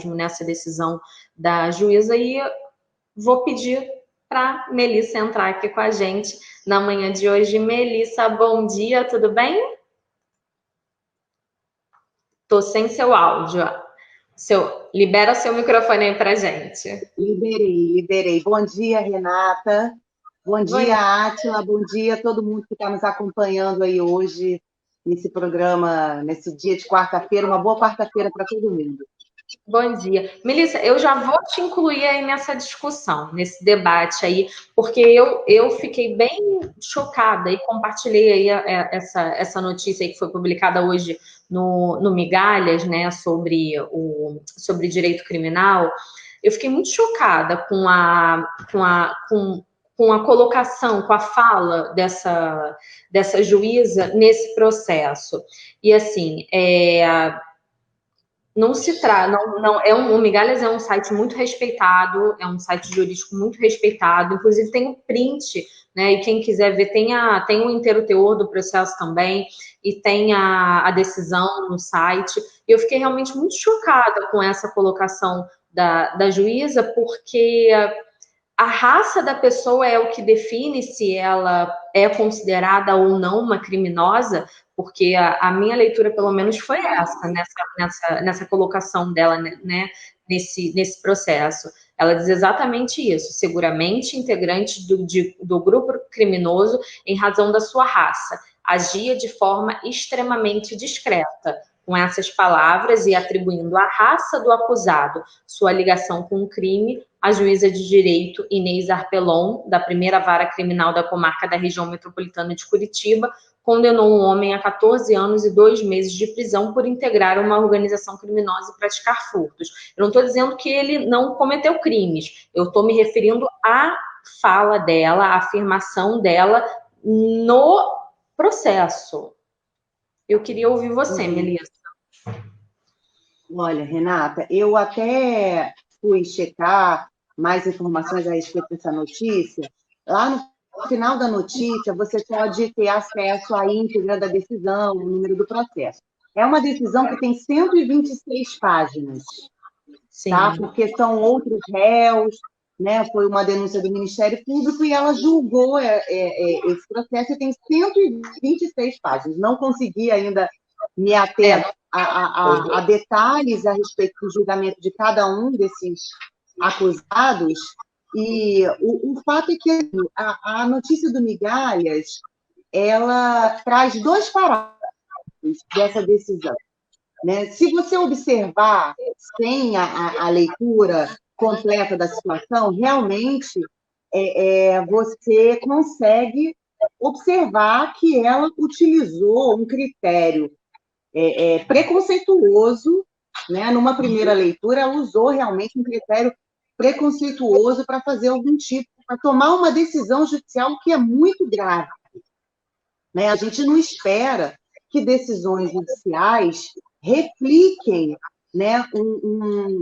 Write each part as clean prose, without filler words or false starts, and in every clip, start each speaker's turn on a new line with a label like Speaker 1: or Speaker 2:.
Speaker 1: nessa decisão da juíza, e vou pedir para Melissa entrar aqui com a gente na manhã de hoje. Melissa, bom dia, tudo bem? Tô sem seu áudio. Libera seu microfone aí pra gente.
Speaker 2: Liberei. Bom dia, Renata. Bom dia, Átila. Bom dia a todo mundo que está nos acompanhando aí hoje, nesse programa, nesse dia de quarta-feira. Uma boa quarta-feira para todo mundo.
Speaker 1: Bom dia. Melissa, eu já vou te incluir aí nessa discussão, nesse debate aí, porque eu fiquei bem chocada e compartilhei aí essa notícia aí que foi publicada hoje no Migalhas, né, sobre direito criminal. Eu fiquei muito chocada com a colocação, com a fala dessa juíza nesse processo. E assim, não se trata, não o Migalhas é um site muito respeitado, é um site jurídico muito respeitado, inclusive tem um print, né? E quem quiser ver, tem o inteiro teor do processo também, e tem a decisão no site. E eu fiquei realmente muito chocada com essa colocação da juíza, porque a raça da pessoa é o que define se ela é considerada ou não uma criminosa, porque a minha leitura, pelo menos, foi essa, nessa colocação dela, né, nesse processo. Ela diz exatamente isso: seguramente integrante do grupo criminoso em razão da sua raça, agia de forma extremamente discreta. Com essas palavras e atribuindo à raça do acusado sua ligação com o crime, a juíza de direito Inês Arpelon, da primeira vara criminal da comarca da região metropolitana de Curitiba, condenou um homem a 14 anos e 2 meses de prisão por integrar uma organização criminosa e praticar furtos. Eu não estou dizendo que ele não cometeu crimes, eu estou me referindo à fala dela, à afirmação dela no processo. Eu queria ouvir você, Melissa.
Speaker 2: Olha, Renata, eu até fui checar mais informações a respeito dessa notícia. Lá no final da notícia, você pode ter acesso à íntegra da decisão, o número do processo. É uma decisão que tem 126 páginas,
Speaker 1: Sim.
Speaker 2: tá? Porque são outros réus, né? Foi uma denúncia do Ministério Público e ela julgou esse processo e tem 126 páginas. Não consegui ainda me ater a detalhes a respeito do julgamento de cada um desses acusados. E o fato é que a notícia do Migalhas, ela traz 2 parágrafos dessa decisão, né? Se você observar sem a leitura completa da situação, realmente você consegue observar que ela utilizou um critério preconceituoso, né? Numa primeira leitura, ela usou realmente um critério preconceituoso para fazer algum tipo, para tomar uma decisão judicial que é muito grave, né? A gente não espera que decisões judiciais repliquem, né,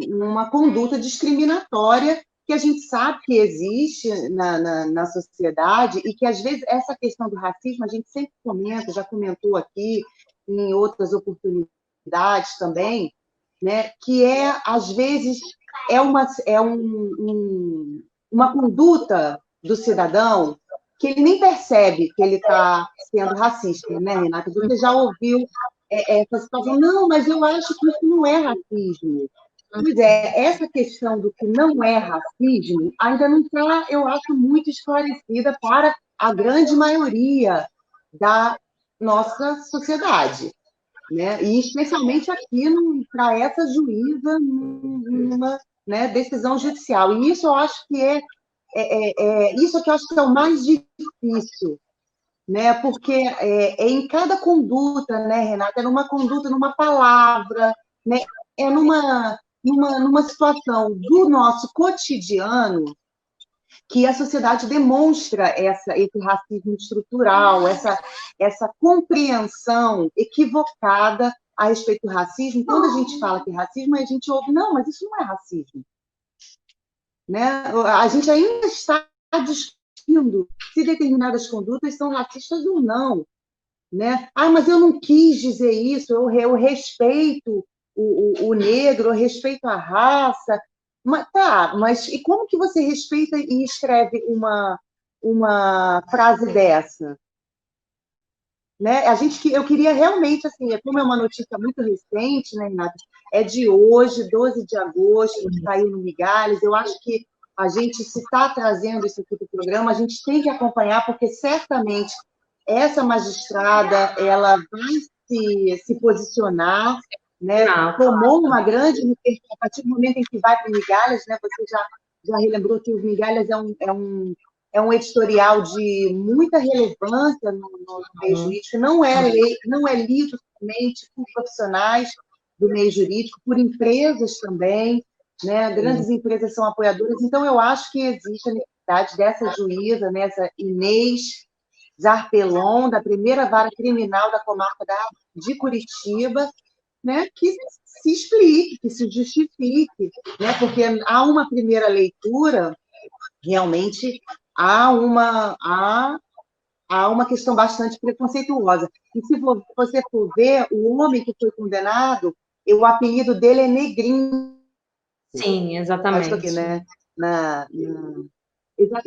Speaker 2: uma conduta discriminatória que a gente sabe que existe na sociedade e que, às vezes, essa questão do racismo a gente sempre comenta, já comentou aqui em outras oportunidades também, né, que às vezes, uma conduta do cidadão que ele nem percebe que ele está sendo racista, né, Renata? Você já ouviu essa situação? Não, mas eu acho que isso não é racismo. Pois é, essa questão do que não é racismo ainda não está, eu acho, muito esclarecida para a grande maioria da nossa sociedade, né? E especialmente aqui para essa juíza numa, né, decisão judicial. E isso eu acho que isso que eu acho que é o mais difícil, né? Porque em cada conduta, né, Renata? É numa conduta, numa palavra, né? É numa situação do nosso cotidiano que a sociedade demonstra esse racismo estrutural, essa compreensão equivocada a respeito do racismo. Quando a gente fala que é racismo, a gente ouve, não, mas isso não é racismo, né? A gente ainda está discutindo se determinadas condutas são racistas ou não, né? Ah, mas eu não quis dizer isso, eu respeito o negro, eu respeito a raça. Mas e como que você respeita e escreve uma frase dessa? Né? Eu queria realmente, assim, como é uma notícia muito recente, né, Renata? É de hoje, 12 de agosto, que saiu no Migalhas. Eu acho que a gente, se está trazendo isso aqui para o programa, a gente tem que acompanhar, porque certamente essa magistrada ela vai se posicionar, né?
Speaker 1: Não,
Speaker 2: Tomou uma grande a partir do momento em que vai para o Migalhas, né? Você já relembrou que o Migalhas é um editorial de muita relevância no meio jurídico, não é lido somente por profissionais do meio jurídico, por empresas também, né? Grandes empresas são apoiadoras, então eu acho que existe a necessidade dessa juíza, né? Essa Inês Zarpelon, da primeira vara criminal da comarca de Curitiba, né? Que se explique, que se justifique, né? Porque há uma primeira leitura, realmente há uma questão bastante preconceituosa. E se você for ver, o homem que foi condenado, o apelido dele é Negrinho.
Speaker 1: sim,
Speaker 2: Acho que,
Speaker 1: exatamente.
Speaker 2: né?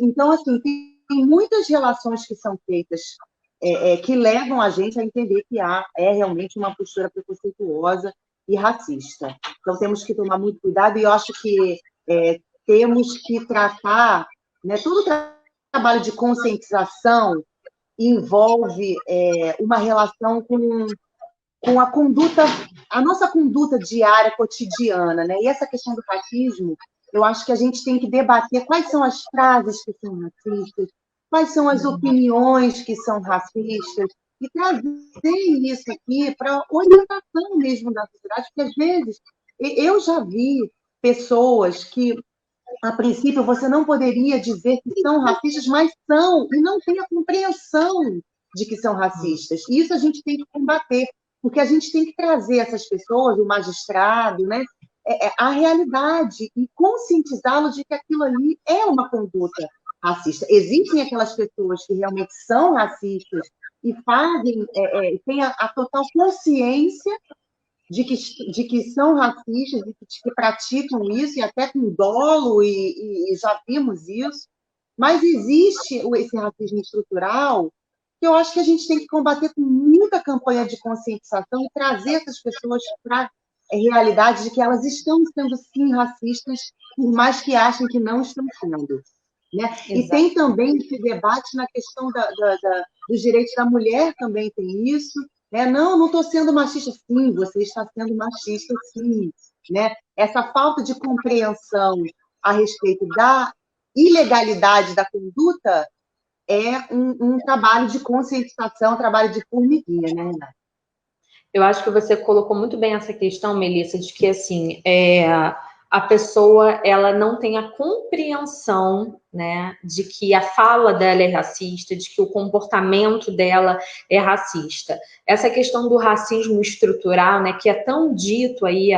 Speaker 2: Então, assim, tem muitas relações que são feitas que levam a gente a entender que é realmente uma postura preconceituosa e racista. Então, temos que tomar muito cuidado e eu acho que temos que tratar, né, todo o trabalho de conscientização envolve uma relação com a nossa conduta diária, cotidiana, né? E essa questão do racismo, eu acho que a gente tem que debater quais são as frases que são racistas, quais são as opiniões que são racistas, e trazer isso aqui para orientação mesmo da sociedade, porque às vezes eu já vi pessoas que, a princípio, você não poderia dizer que são racistas, mas são, e não tem a compreensão de que são racistas. E isso a gente tem que combater, porque a gente tem que trazer essas pessoas, o magistrado, né, a realidade e conscientizá-los de que aquilo ali é uma conduta racista. Existem aquelas pessoas que realmente são racistas e têm a total consciência de que são racistas, de que praticam isso, e até com dolo, e já vimos isso. Mas existe esse racismo estrutural que eu acho que a gente tem que combater com muita campanha de conscientização e trazer essas pessoas para a realidade de que elas estão sendo, sim, racistas, por mais que achem que não estão sendo. Né? E tem também esse debate na questão dos direitos da mulher, também tem isso. Né? Não estou sendo machista. Sim, você está sendo machista, sim. Né? Essa falta de compreensão a respeito da ilegalidade da conduta é um trabalho de conscientização, um trabalho de formiguinha, né, Renata?
Speaker 1: Eu acho que você colocou muito bem essa questão, Melissa, de que, assim, a pessoa, ela não tem a compreensão, né, de que a fala dela é racista, de que o comportamento dela é racista. Essa questão do racismo estrutural, né, que é tão dito aí,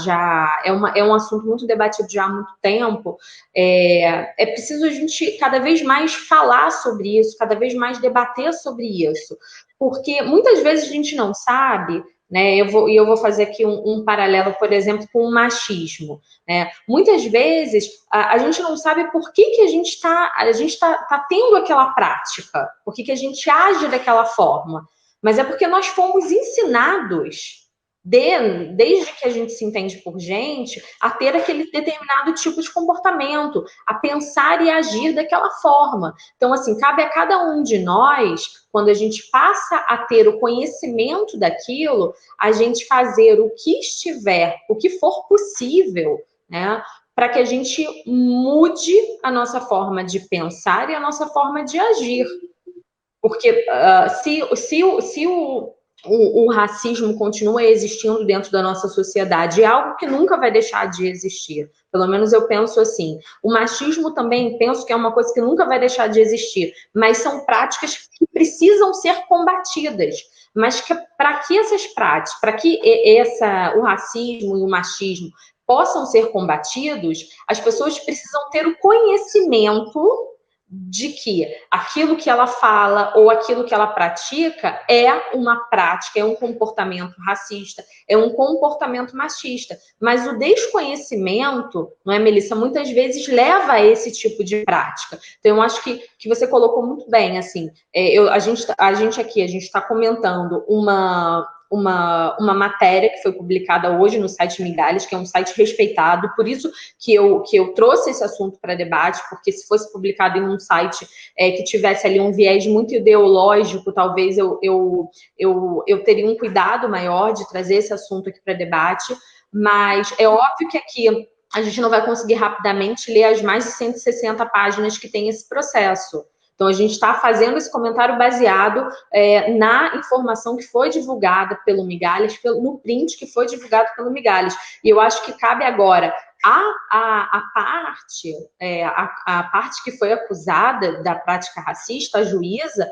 Speaker 1: já é um assunto muito debatido já há muito tempo, é preciso a gente cada vez mais falar sobre isso, cada vez mais debater sobre isso, porque muitas vezes a gente não sabe, né? Eu vou fazer aqui um paralelo, por exemplo, com o machismo. Né? Muitas vezes a gente não sabe por que a gente está tendo aquela prática, por que a gente age daquela forma. Mas é porque nós fomos ensinados, desde que a gente se entende por gente, a ter aquele determinado tipo de comportamento, a pensar e agir daquela forma. Então, assim, cabe a cada um de nós, quando a gente passa a ter o conhecimento daquilo, a gente fazer o que estiver, o que for possível, né, para que a gente mude a nossa forma de pensar e a nossa forma de agir. Porque se o racismo continua existindo dentro da nossa sociedade, é algo que nunca vai deixar de existir. Pelo menos eu penso assim. O machismo também penso que é uma coisa que nunca vai deixar de existir, mas são práticas que precisam ser combatidas. Mas para que essas práticas, para que o racismo e o machismo possam ser combatidos, as pessoas precisam ter o conhecimento de que aquilo que ela fala ou aquilo que ela pratica é uma prática, é um comportamento racista, é um comportamento machista. Mas o desconhecimento, não é, Melissa, muitas vezes leva a esse tipo de prática. Então, eu acho que você colocou muito bem, assim, a gente aqui, a gente está comentando uma matéria que foi publicada hoje no site Migalhas, que é um site respeitado, por isso que eu trouxe esse assunto para debate, porque se fosse publicado em um site que tivesse ali um viés muito ideológico, talvez eu teria um cuidado maior de trazer esse assunto aqui para debate, mas é óbvio que aqui a gente não vai conseguir rapidamente ler as mais de 160 páginas que tem esse processo. Então, a gente está fazendo esse comentário baseado na informação que foi divulgada pelo Migalhas, no print que foi divulgado pelo Migalhas. E eu acho que cabe agora a parte que foi acusada da prática racista, a juíza,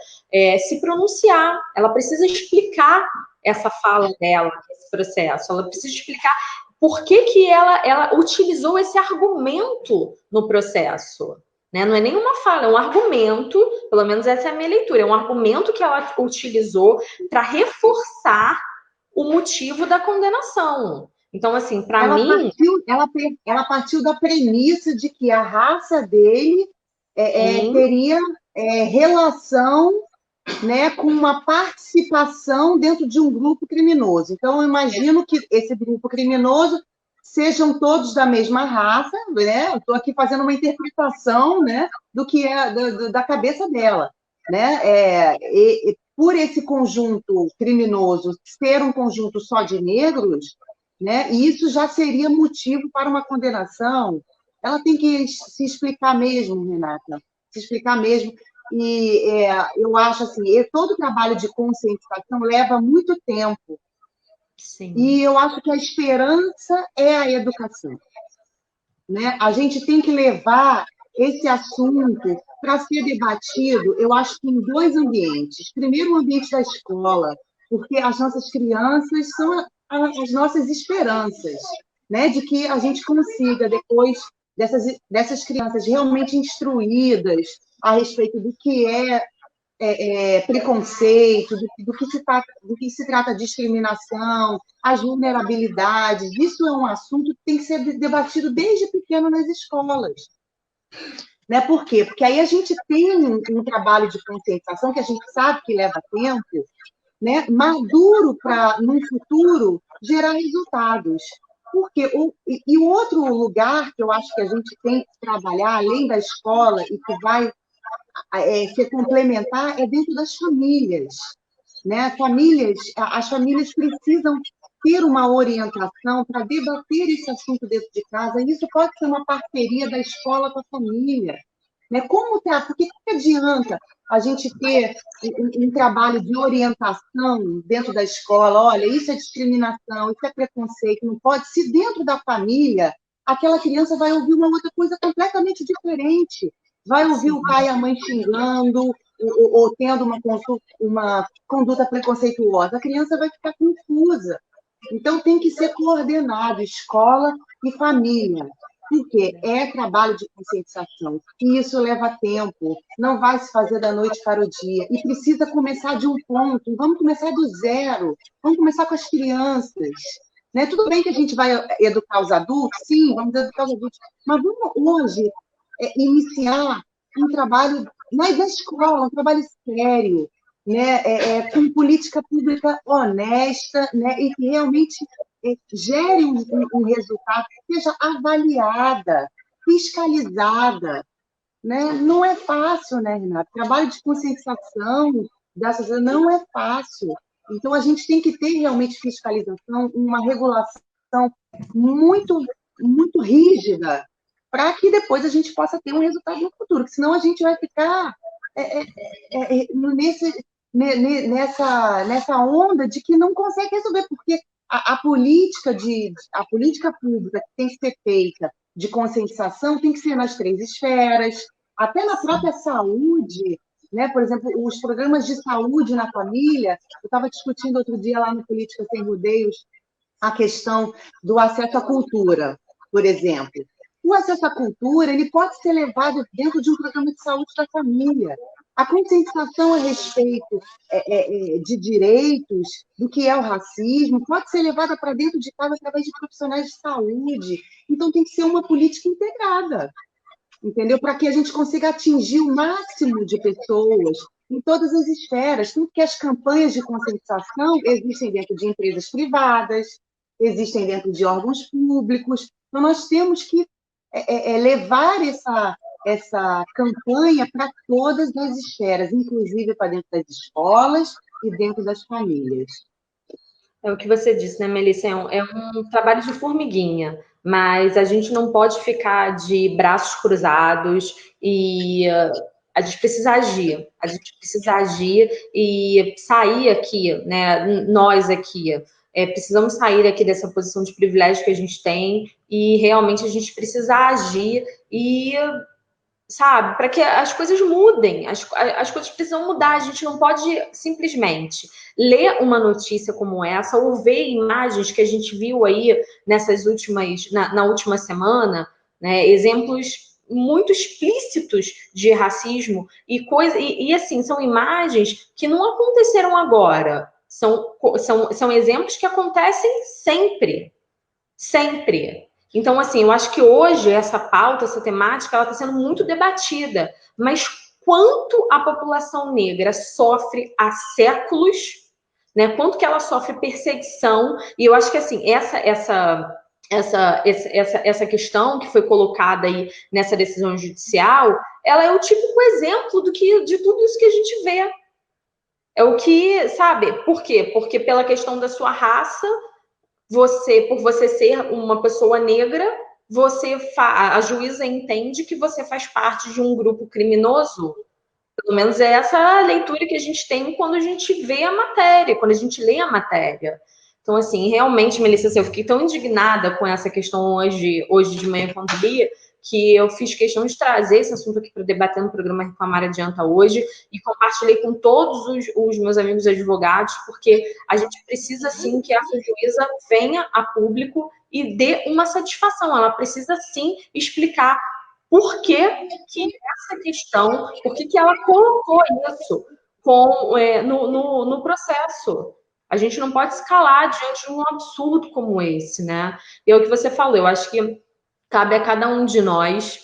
Speaker 1: se pronunciar. Ela precisa explicar essa fala dela, esse processo. Ela precisa explicar por que ela utilizou esse argumento no processo. Né? Não é nenhuma fala, é um argumento, pelo menos essa é a minha leitura, é um argumento que ela utilizou para reforçar o motivo da condenação. Então, assim, para mim...
Speaker 2: Ela partiu da premissa de que a raça dele teria relação, né, com uma participação dentro de um grupo criminoso. Então, eu imagino que esse grupo criminoso sejam todos da mesma raça, né? Eu estou aqui fazendo uma interpretação, né, do que é da cabeça dela, né? Por esse conjunto criminoso ser um conjunto só de negros, né? E isso já seria motivo para uma condenação. Ela tem que se explicar mesmo, Renata, se explicar mesmo. E eu acho assim, todo o trabalho de conscientização leva muito tempo.
Speaker 1: Sim.
Speaker 2: E eu acho que a esperança é a educação. Né? A gente tem que levar esse assunto para ser debatido, eu acho que em dois ambientes. Primeiro, o ambiente da escola, porque as nossas crianças são as nossas esperanças, né? De que a gente consiga, depois dessas crianças realmente instruídas a respeito do que preconceito, do que se trata discriminação, as vulnerabilidades. Isso é um assunto que tem que ser debatido desde pequeno nas escolas. Né? Por quê? Porque aí a gente tem um trabalho de conscientização que a gente sabe que leva tempo, né? Maduro para, num futuro, gerar resultados. Porque o outro lugar que eu acho que a gente tem que trabalhar, além da escola, e que vai ser complementar, é dentro das famílias. Né? As famílias precisam ter uma orientação para debater esse assunto dentro de casa, e isso pode ser uma parceria da escola com a família. Né? Porque que adianta a gente ter um trabalho de orientação dentro da escola? Olha, isso é discriminação, isso é preconceito, não pode. Se dentro da família, aquela criança vai ouvir uma outra coisa completamente diferente. Vai ouvir o pai e a mãe xingando, ou tendo uma conduta preconceituosa. A criança vai ficar confusa. Então, tem que ser coordenado, escola e família, porque é trabalho de conscientização, e isso leva tempo, não vai se fazer da noite para o dia, e precisa começar de um ponto, vamos começar do zero, vamos começar com as crianças. Né? Tudo bem que a gente vai educar os adultos, sim, vamos educar os adultos, mas vamos hoje iniciar um trabalho na escola, um trabalho sério, né? Com política pública honesta, né? E que realmente gere um resultado, que seja avaliada, fiscalizada. Né? Não é fácil, né, Renata? Trabalho de conscientização da sociedade não é fácil. Então, a gente tem que ter realmente fiscalização, uma regulação muito, muito rígida, para que depois a gente possa ter um resultado no futuro, porque senão a gente vai ficar nessa onda de que não consegue resolver, porque a política pública que tem que ser feita de conscientização tem que ser nas 3 esferas, até na própria saúde, né? Por exemplo, os programas de saúde na família. Eu estava discutindo outro dia lá no Política Sem Rodeios a questão do acesso à cultura, por exemplo. o acesso à cultura, ele pode ser levado dentro de um programa de saúde da família. A conscientização a respeito de direitos, do que é o racismo, pode ser levada para dentro de casa através de profissionais de saúde. Então, tem que ser uma política integrada, entendeu? Para que a gente consiga atingir o máximo de pessoas em todas as esferas. Tanto que as campanhas de conscientização existem dentro de empresas privadas, existem dentro de órgãos públicos. Então, nós temos que levar essa campanha para todas as esferas, inclusive para dentro das escolas e dentro das famílias.
Speaker 1: É o que você disse, né, Melissa? É um trabalho de formiguinha, mas a gente não pode ficar de braços cruzados e a gente precisa agir. A gente precisa agir e sair aqui, né? Nós aqui, precisamos sair aqui dessa posição de privilégio que a gente tem e realmente a gente precisa agir e, sabe, para que as coisas mudem, as coisas precisam mudar, a gente não pode simplesmente ler uma notícia como essa ou ver imagens que a gente viu aí na última semana, né, exemplos muito explícitos de racismo e assim, são imagens que não aconteceram agora, são exemplos que acontecem sempre, sempre. Então, assim, eu acho que hoje essa pauta, essa temática, ela está sendo muito debatida. Mas quanto a população negra sofre há séculos, né? Quanto que ela sofre perseguição? E eu acho que, assim, essa questão que foi colocada aí nessa decisão judicial, ela é o típico exemplo de tudo isso que a gente vê. É o que, sabe? Por quê? Porque pela questão da sua raça, por você ser uma pessoa negra, a juíza entende que você faz parte de um grupo criminoso. Pelo menos é essa a leitura que a gente tem quando a gente vê a matéria, quando a gente lê a matéria. Então, assim, realmente, Melissa, eu fiquei tão indignada com essa questão hoje de manhã quando li, que eu fiz questão de trazer esse assunto aqui para debater no programa Reclamar Adianta hoje e compartilhei com todos os meus amigos advogados, porque a gente precisa, sim, que essa juíza venha a público e dê uma satisfação. Ela precisa, sim, explicar por que essa questão, por que ela colocou isso no processo. A gente não pode escalar diante de um absurdo como esse, né? E é o que você falou, eu acho que cabe a cada um de nós.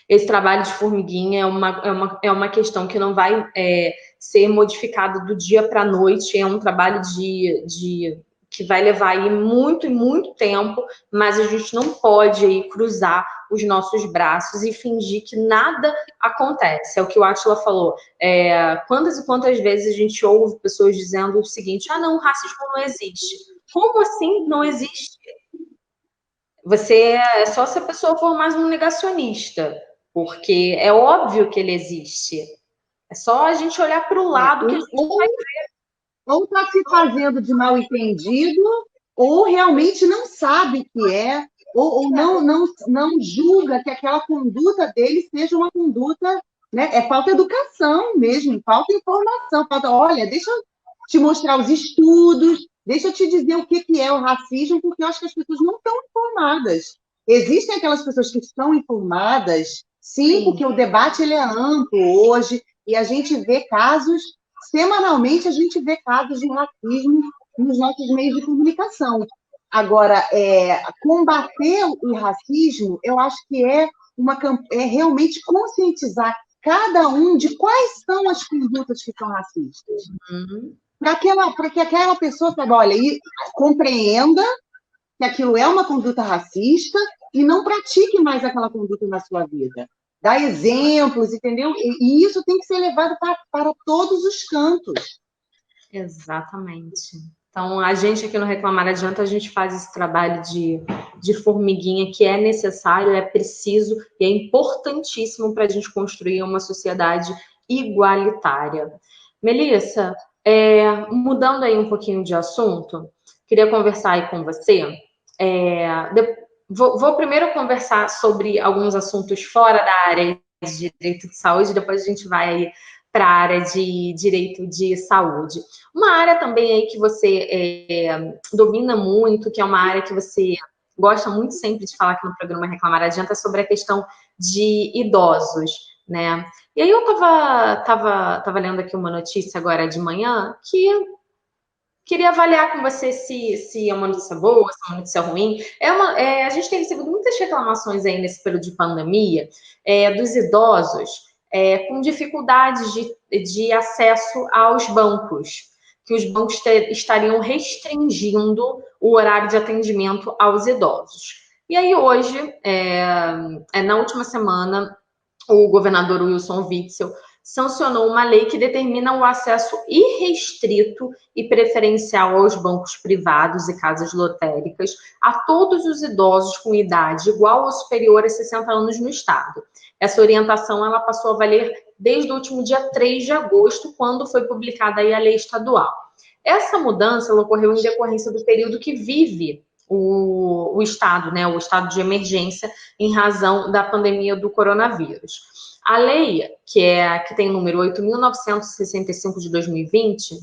Speaker 1: Esse trabalho de formiguinha é uma questão que não vai ser modificada do dia para a noite, é um trabalho que vai levar aí muito e muito tempo, mas a gente não pode aí cruzar os nossos braços e fingir que nada acontece. É o que o Átila falou. Quantas e quantas vezes a gente ouve pessoas dizendo o seguinte: ah, não, o racismo não existe. Como assim não existe? É só se a pessoa for mais um negacionista, porque é óbvio que ele existe. É só a gente olhar para o lado que a gente vai ver.
Speaker 2: Ou está se fazendo de mal entendido, ou realmente não sabe que ou não julga que aquela conduta dele seja uma conduta, né? É falta de educação mesmo, falta informação, olha, deixa eu te mostrar os estudos, deixa eu te dizer o que é o racismo, porque eu acho que as pessoas não estão informadas. Existem aquelas pessoas que estão informadas, sim, porque o debate ele é amplo hoje, e a gente vê casos, semanalmente a gente vê casos de racismo nos nossos meios de comunicação. Agora, combater o racismo, eu acho que é realmente conscientizar cada um de quais são as condutas que são racistas.
Speaker 1: Uhum.
Speaker 2: Para que aquela pessoa saiba, olha, e compreenda que aquilo é uma conduta racista e não pratique mais aquela conduta na sua vida. Dá exemplos, entendeu? E isso tem que ser levado para todos os cantos.
Speaker 1: Exatamente. Então, a gente aqui no Reclamar Adianta, a gente faz esse trabalho de formiguinha que é necessário, é preciso e é importantíssimo para a gente construir uma sociedade igualitária. Melissa, mudando aí um pouquinho de assunto, queria conversar aí com você. Vou primeiro conversar sobre alguns assuntos fora da área de direito de saúde, depois a gente vai aí para a área de direito de saúde. Uma área também aí que você domina muito, que é uma área que você gosta muito sempre de falar aqui no programa Reclamar Adianta sobre a questão de idosos, né? E aí eu tava lendo aqui uma notícia agora de manhã que queria avaliar com você se é uma notícia boa, se é uma notícia ruim. A gente tem recebido muitas reclamações aí nesse período de pandemia dos idosos com dificuldades de acesso aos bancos, que os bancos estariam restringindo o horário de atendimento aos idosos. E aí hoje, na última semana, o governador Wilson Witzel sancionou uma lei que determina o acesso irrestrito e preferencial aos bancos privados e casas lotéricas a todos os idosos com idade igual ou superior a 60 anos no estado. Essa orientação ela passou a valer desde o último dia 3 de agosto, quando foi publicada aí a lei estadual. Essa mudança ela ocorreu em decorrência do período que vive o estado, né, o estado de emergência em razão da pandemia do coronavírus. A lei, que tem o número 8.965 de 2020,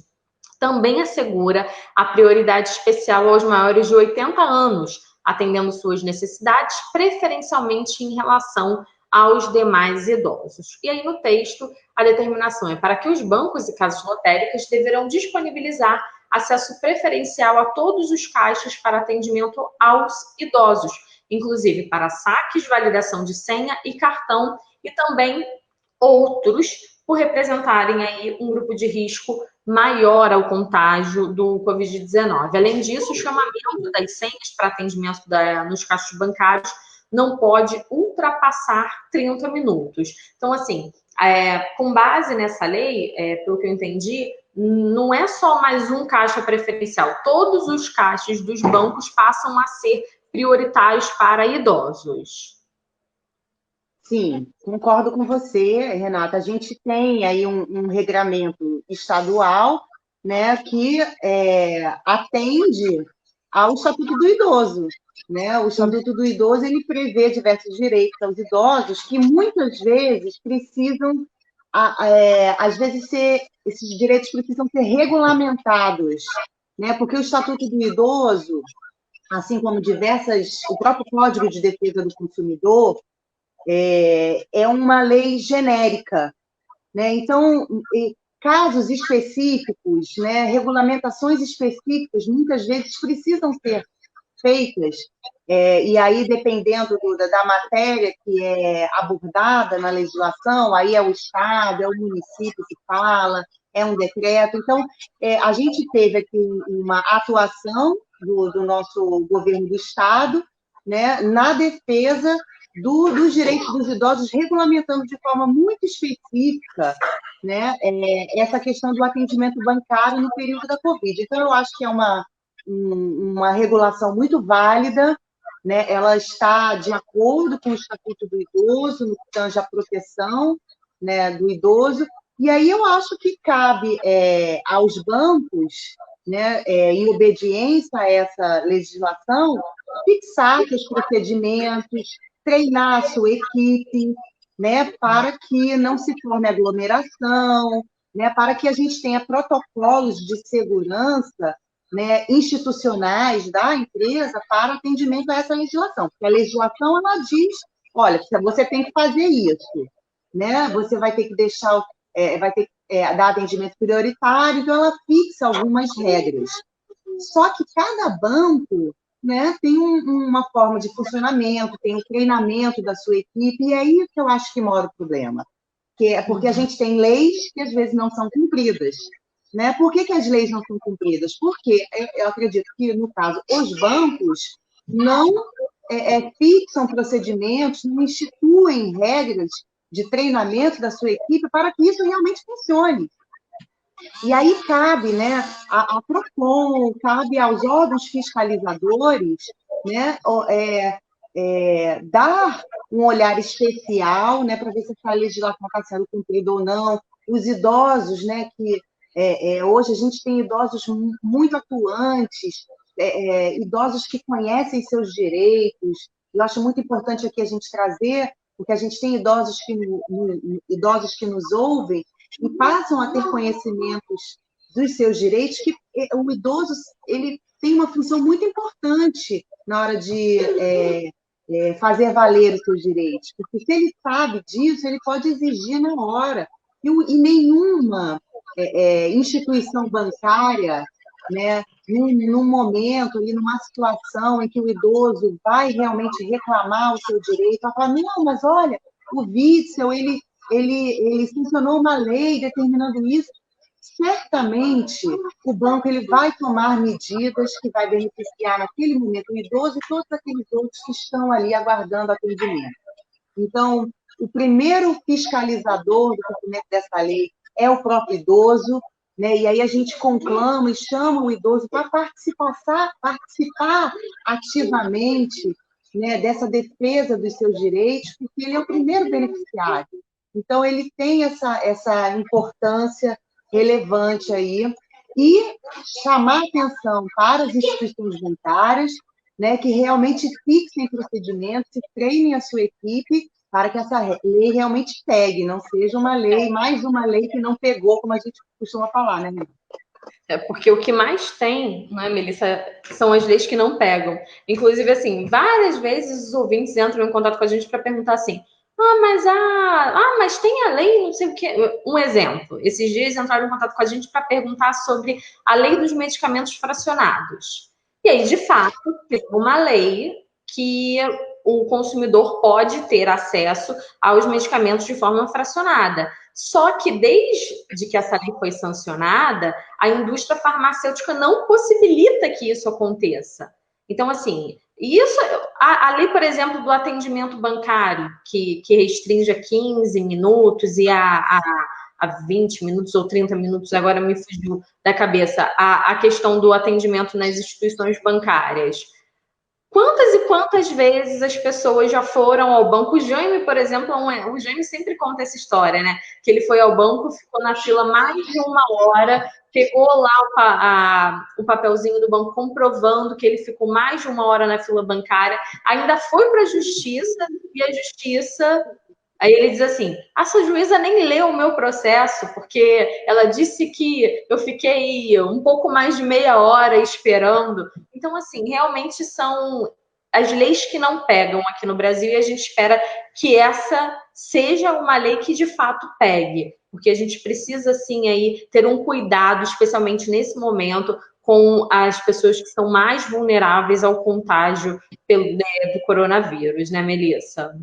Speaker 1: também assegura a prioridade especial aos maiores de 80 anos, atendendo suas necessidades, preferencialmente em relação aos demais idosos. E aí, no texto, a determinação é para que os bancos e casas lotéricas deverão disponibilizar acesso preferencial a todos os caixas para atendimento aos idosos, inclusive para saques, validação de senha e cartão, e também outros por representarem aí um grupo de risco maior ao contágio do Covid-19. Além disso, o chamamento das senhas para atendimento nos caixas bancários não pode ultrapassar 30 minutos. Então, assim, com base nessa lei, pelo que eu entendi, não é só mais um caixa preferencial. Todos os caixas dos bancos passam a ser prioritários para idosos.
Speaker 2: Sim, concordo com você, Renata. A gente tem aí um regramento estadual, né, que atende ao Estatuto do Idoso, né? O Estatuto do Idoso ele prevê diversos direitos aos idosos que muitas vezes precisam, às vezes esses direitos precisam ser regulamentados, né? Porque o Estatuto do Idoso, assim como o próprio Código de Defesa do Consumidor, é uma lei genérica, né? Então, casos específicos, né, regulamentações específicas, muitas vezes precisam ser feitas, e aí, dependendo da matéria que é abordada na legislação, aí é o Estado, é o município que fala, é um decreto. Então, a gente teve aqui uma atuação do nosso governo do Estado, né, na defesa dos direitos dos idosos, regulamentando de forma muito específica, né, essa questão do atendimento bancário no período da Covid. Então, eu acho que é uma regulação muito válida, né? Ela está de acordo com o Estatuto do Idoso, no que tange à proteção, né, do idoso, e aí eu acho que cabe aos bancos, né, em obediência a essa legislação, fixar os procedimentos, treinar a sua equipe, né, para que não se forme aglomeração, né, para que a gente tenha protocolos de segurança, né, institucionais da empresa para atendimento a essa legislação. Porque a legislação, ela diz, olha, você tem que fazer isso, né, você vai ter que vai ter que dar atendimento prioritário, então ela fixa algumas regras. Só que cada banco, né, tem uma forma de funcionamento, tem um treinamento da sua equipe, e é aí que eu acho que mora o problema. Porque a gente tem leis que às vezes não são cumpridas. Né? Por que as leis não são cumpridas? Porque eu acredito que, no caso, os bancos não fixam procedimentos, não instituem regras de treinamento da sua equipe para que isso realmente funcione. E aí cabe, né, a Procon, cabe aos órgãos fiscalizadores, né, dar um olhar especial, né, para ver se essa legislação está sendo cumprida ou não. Os idosos, né, que hoje a gente tem idosos muito atuantes, idosos que conhecem seus direitos. Eu acho muito importante aqui a gente trazer, porque a gente tem idosos que nos ouvem e passam a ter conhecimentos dos seus direitos, que o idoso ele tem uma função muito importante na hora de fazer valer os seus direitos, porque se ele sabe disso, ele pode exigir na hora. E nenhuma instituição bancária, né, num momento, ali, numa situação em que o idoso vai realmente reclamar o seu direito, vai falar, não, mas olha, o Witzel, ele sancionou uma lei determinando isso. Certamente, o banco ele vai tomar medidas que vai beneficiar naquele momento o idoso e todos aqueles outros que estão ali aguardando atendimento. Então, o primeiro fiscalizador do cumprimento dessa lei é o próprio idoso, né? E aí a gente conclama e chama o idoso para participar ativamente, né, dessa defesa dos seus direitos, porque ele é o primeiro beneficiário. Então, ele tem essa importância relevante aí, e chamar atenção para as instituições bancárias, né, que realmente fixem procedimentos e treinem a sua equipe para que essa lei realmente pegue, não seja uma lei, mais uma lei que não pegou, como a gente costuma falar, né, Melissa?
Speaker 1: Porque o que mais tem, né, Melissa, são as leis que não pegam. Inclusive, assim, várias vezes os ouvintes entram em contato com a gente para perguntar assim, mas tem a lei, não sei o quê. Um exemplo, esses dias entraram em contato com a gente para perguntar sobre a lei dos medicamentos fracionados. E aí, de fato, tem uma lei que o consumidor pode ter acesso aos medicamentos de forma fracionada. Só que desde que essa lei foi sancionada, a indústria farmacêutica não possibilita que isso aconteça. Então, assim, a lei, por exemplo, do atendimento bancário, que restringe a 15 minutos e a 20 minutos ou 30 minutos, agora me fugiu da cabeça, a questão do atendimento nas instituições bancárias. Quantas e quantas vezes as pessoas já foram ao banco? O Jaime, por exemplo, o Jaime sempre conta essa história, né? Que ele foi ao banco, ficou na fila mais de uma hora, pegou lá o papelzinho do banco comprovando que ele ficou mais de uma hora na fila bancária, ainda foi para a justiça, e a justiça... Aí ele diz assim, essa juíza nem leu o meu processo, porque ela disse que eu fiquei um pouco mais de meia hora esperando. Então, assim, realmente são as leis que não pegam aqui no Brasil, e a gente espera que essa seja uma lei que de fato pegue, porque a gente precisa, assim, aí ter um cuidado, especialmente nesse momento, com as pessoas que são mais vulneráveis ao contágio do coronavírus, né, Melissa?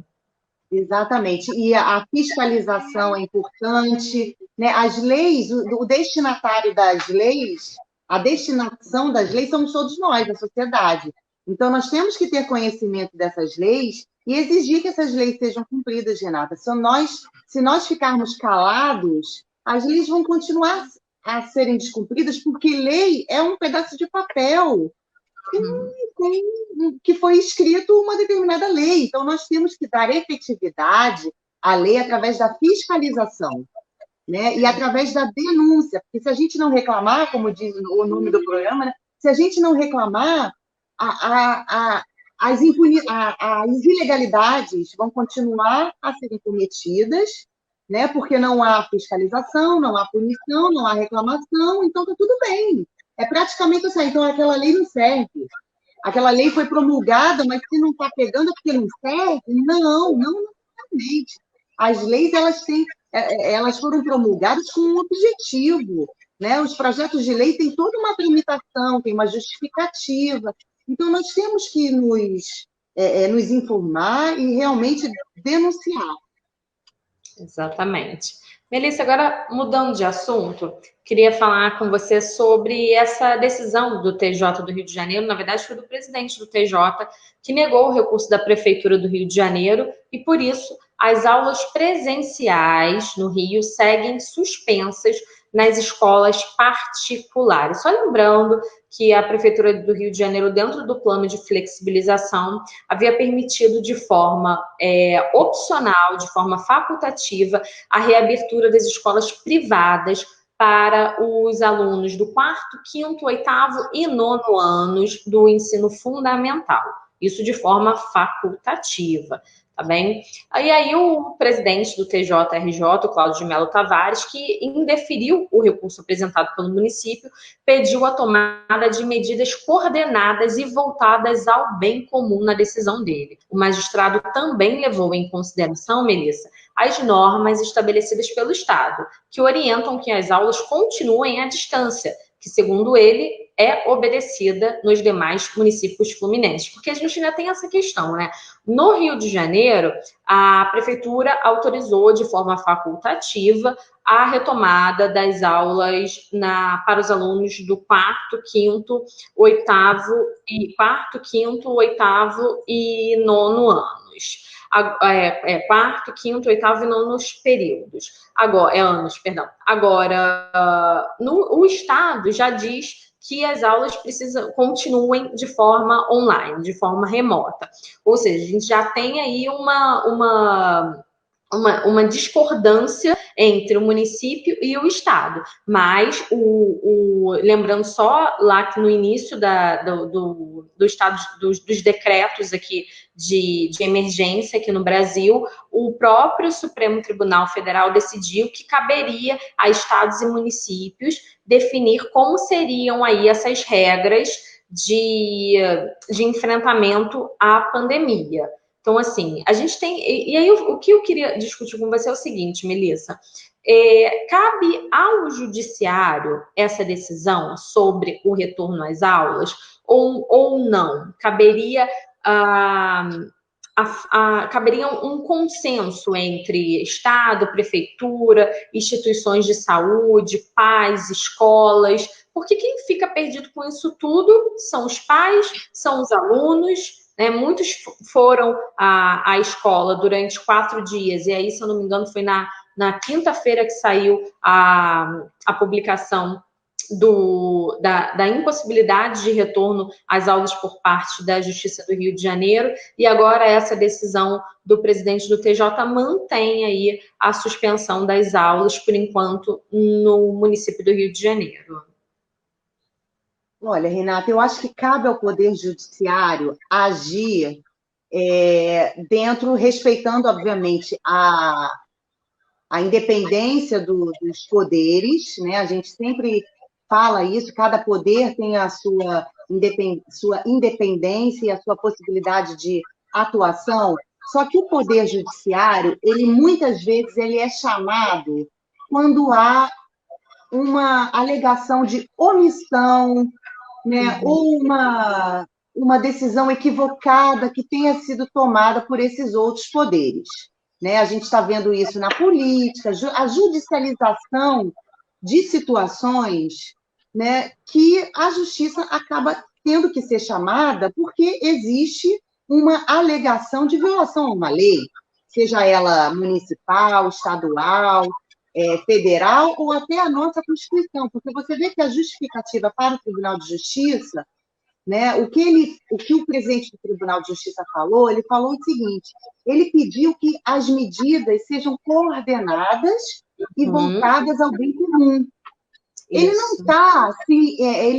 Speaker 2: Exatamente. E a fiscalização é importante, né? As leis, o destinatário das leis, a destinação das leis somos todos nós, a sociedade. Então, nós temos que ter conhecimento dessas leis e exigir que essas leis sejam cumpridas, Renata. Se nós ficarmos calados, as leis vão continuar a serem descumpridas, porque lei é um pedaço de papel que foi escrito uma determinada lei. Então, nós temos que dar efetividade à lei através da fiscalização, né? E através da denúncia, porque se a gente não reclamar, como diz o nome do programa, né? Se a gente não reclamar, as ilegalidades vão continuar a serem cometidas, né? Porque não há fiscalização, não há punição, não há reclamação, então está tudo bem. É praticamente assim, então aquela lei não serve. Aquela lei foi promulgada, mas se não está pegando é porque não serve? Não necessariamente. As leis, elas foram promulgadas com um objetivo, né? Os projetos de lei têm toda uma tramitação, tem uma justificativa. Então, nós temos que nos informar e realmente denunciar.
Speaker 1: Exatamente. Melissa, agora mudando de assunto, queria falar com você sobre essa decisão do TJ do Rio de Janeiro, na verdade foi do presidente do TJ, que negou o recurso da Prefeitura do Rio de Janeiro e, por isso, as aulas presenciais no Rio seguem suspensas nas escolas particulares. Só lembrando que a Prefeitura do Rio de Janeiro, dentro do plano de flexibilização, havia permitido de forma opcional, de forma facultativa, a reabertura das escolas privadas para os alunos do 4º, 5º, 8º e 9º anos do ensino fundamental. isso de forma facultativa, tá bem? E aí o presidente do TJRJ, o Cláudio de Mello Tavares, que indeferiu o recurso apresentado pelo município, pediu a tomada de medidas coordenadas e voltadas ao bem comum na decisão dele. O magistrado também levou em consideração, Melissa, as normas estabelecidas pelo Estado, que orientam que as aulas continuem à distância, que, segundo ele, é obedecida nos demais municípios fluminenses. Porque a gente ainda tem essa questão, né? No Rio de Janeiro, a prefeitura autorizou de forma facultativa a retomada das aulas para os alunos do quarto, quinto, oitavo e nono anos. Quarto, quinto, oitavo e nonos períodos. Anos, perdão. Agora, o Estado já diz que as aulas continuem de forma online, de forma remota. Ou seja, a gente já tem aí uma discordância entre o município e o Estado. Mas, lembrando só lá que no início do estado dos decretos aqui de emergência aqui no Brasil, o próprio Supremo Tribunal Federal decidiu que caberia a estados e municípios definir como seriam aí essas regras de enfrentamento à pandemia. Então, assim, a gente tem... E aí, o que eu queria discutir com você é o seguinte, Melissa. Cabe ao judiciário essa decisão sobre o retorno às aulas ou não? Caberia um consenso entre Estado, prefeitura, instituições de saúde, pais, escolas, porque quem fica perdido com isso tudo são os pais, são os alunos, né? Muitos foram à escola durante 4 dias, e aí, se eu não me engano, foi na quinta-feira que saiu a publicação da impossibilidade de retorno às aulas por parte da Justiça do Rio de Janeiro, e agora essa decisão do presidente do TJ mantém aí a suspensão das aulas, por enquanto, no município do Rio de Janeiro.
Speaker 2: Olha, Renata, eu acho que cabe ao Poder Judiciário agir respeitando, obviamente, a independência dos poderes, né? A gente sempre fala isso, cada poder tem a sua independência e a sua possibilidade de atuação, só que o Poder Judiciário, muitas vezes, ele é chamado quando há uma alegação de omissão, né? Ou uma decisão equivocada que tenha sido tomada por esses outros poderes. Né? A gente está vendo isso na política, a judicialização de situações, né, que a justiça acaba tendo que ser chamada porque existe uma alegação de violação a uma lei, seja ela municipal, estadual, federal ou até a nossa Constituição, porque você vê que a justificativa para o Tribunal de Justiça, né, o que o presidente do Tribunal de Justiça falou, ele falou o seguinte: ele pediu que as medidas sejam coordenadas e voltadas ao bem comum. Ele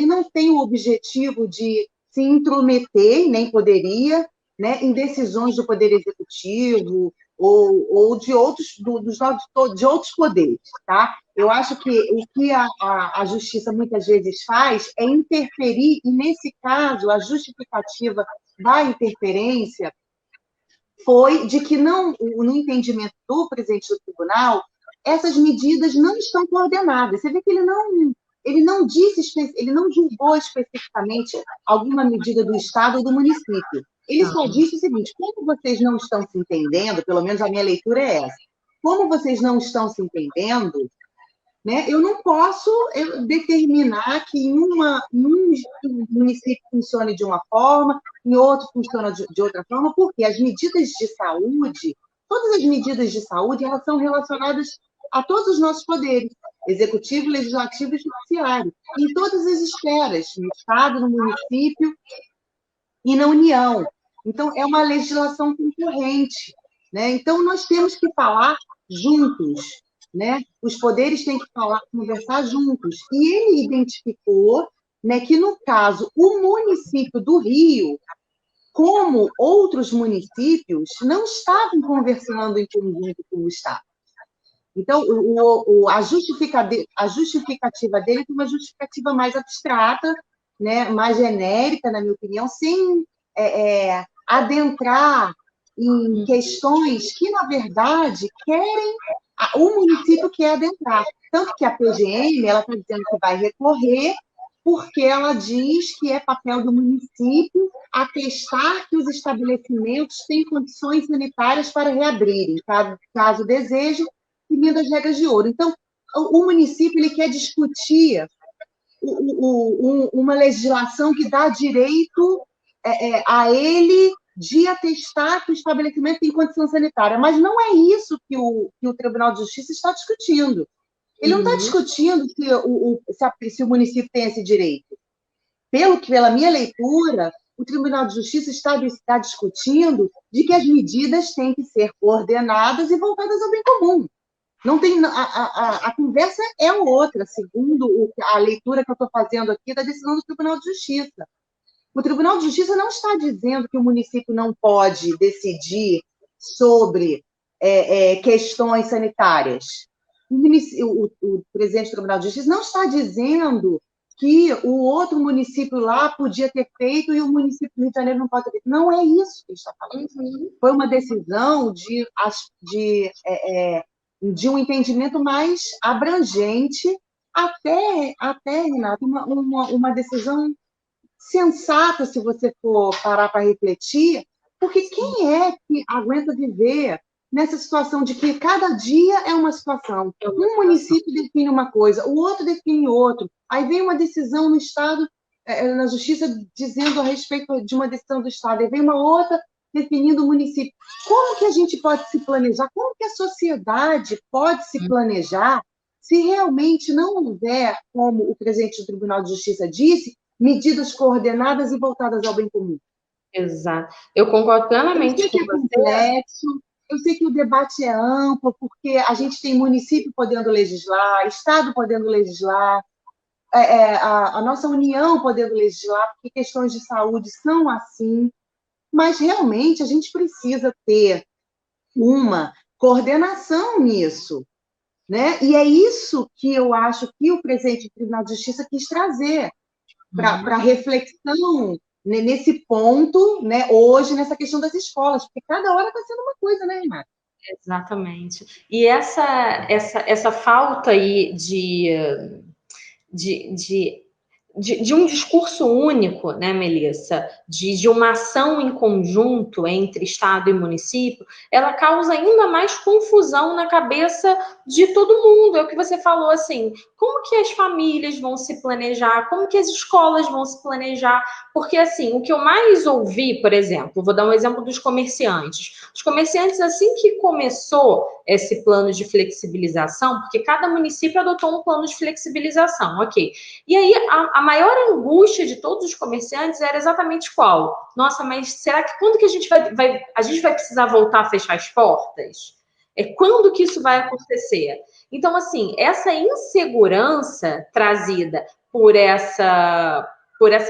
Speaker 2: não tem o objetivo de se intrometer, nem poderia, né, em decisões do Poder Executivo ou de outros poderes, tá? Eu acho que o que a justiça muitas vezes faz é interferir, e nesse caso a justificativa da interferência foi de que no entendimento do presidente do tribunal, essas medidas não estão coordenadas. Você vê que ele não julgou especificamente alguma medida do Estado ou do município. Ele só disse o seguinte: como vocês não estão se entendendo, pelo menos a minha leitura é essa, como vocês não estão se entendendo, né, eu não posso determinar que em um município funcione de uma forma, em outro funciona de outra forma, porque as medidas de saúde, todas as medidas de saúde, elas são relacionadas a todos os nossos poderes, executivo, legislativo e judiciário, em todas as esferas, no Estado, no município e na União. Então, é uma legislação concorrente, né? Então, nós temos que falar juntos, né? Os poderes têm que conversar juntos. E ele identificou, né, que, no caso, o município do Rio como outros municípios não estavam conversando em conjunto com o Estado. Então, a justificativa dele é uma justificativa mais abstrata, né, mais genérica, na minha opinião, sem adentrar em questões que, na verdade, o município quer adentrar. Tanto que a PGM está dizendo que vai recorrer, porque ela diz que é papel do município atestar que os estabelecimentos têm condições sanitárias para reabrirem, caso deseje, seguindo as regras de ouro. Então, o município ele quer discutir uma legislação que dá direito a ele de atestar que o estabelecimento tem condição sanitária, mas não é isso que o Tribunal de Justiça está discutindo. Ele não está discutindo se o município tem esse direito. Pela minha leitura, o Tribunal de Justiça está discutindo de que as medidas têm que ser coordenadas e voltadas ao bem comum. Não tem, a conversa é outra, segundo a leitura que eu estou fazendo aqui da decisão do Tribunal de Justiça. O Tribunal de Justiça não está dizendo que o município não pode decidir sobre questões sanitárias. O presidente do Tribunal de Justiça não está dizendo que o outro município lá podia ter feito e o município do Rio de Janeiro não pode ter feito. Não é isso que ele está falando. Foi uma decisão de um entendimento mais abrangente, até Renata, uma decisão sensata, se você for parar para refletir, porque quem é que aguenta viver nessa situação de que cada dia é uma situação? Um município define uma coisa, o outro define outro, aí vem uma decisão no Estado, na Justiça, dizendo a respeito de uma decisão do Estado, aí vem uma outra definindo o município. Como que a gente pode se planejar? Como que a sociedade pode se planejar se realmente não houver, como o presidente do Tribunal de Justiça disse, medidas coordenadas e voltadas ao bem comum?
Speaker 1: Exato. Eu concordo plenamente com você.
Speaker 2: Complexo, eu sei que o debate é amplo, porque a gente tem município podendo legislar, Estado podendo legislar, a nossa União podendo legislar, porque questões de saúde são assim, mas realmente a gente precisa ter uma coordenação nisso, né? E é isso que eu acho que o presidente do Tribunal de Justiça quis trazer para reflexão nesse ponto, né, hoje, nessa questão das escolas, porque cada hora está sendo uma coisa, né, Renata?
Speaker 1: Exatamente. E essa falta aí de um discurso único, né, Melissa, de uma ação em conjunto entre Estado e município, ela causa ainda mais confusão na cabeça de todo mundo. É o que você falou, assim, como que as famílias vão se planejar, como que as escolas vão se planejar, porque, assim, o que eu mais ouvi, por exemplo, vou dar um exemplo dos comerciantes. Os comerciantes, assim que começou esse plano de flexibilização, porque cada município adotou um plano de flexibilização, ok. E aí, a maior angústia de todos os comerciantes era exatamente qual? Nossa, mas será que quando que a gente vai precisar voltar a fechar as portas? Quando que isso vai acontecer? Então, assim, essa insegurança trazida por essa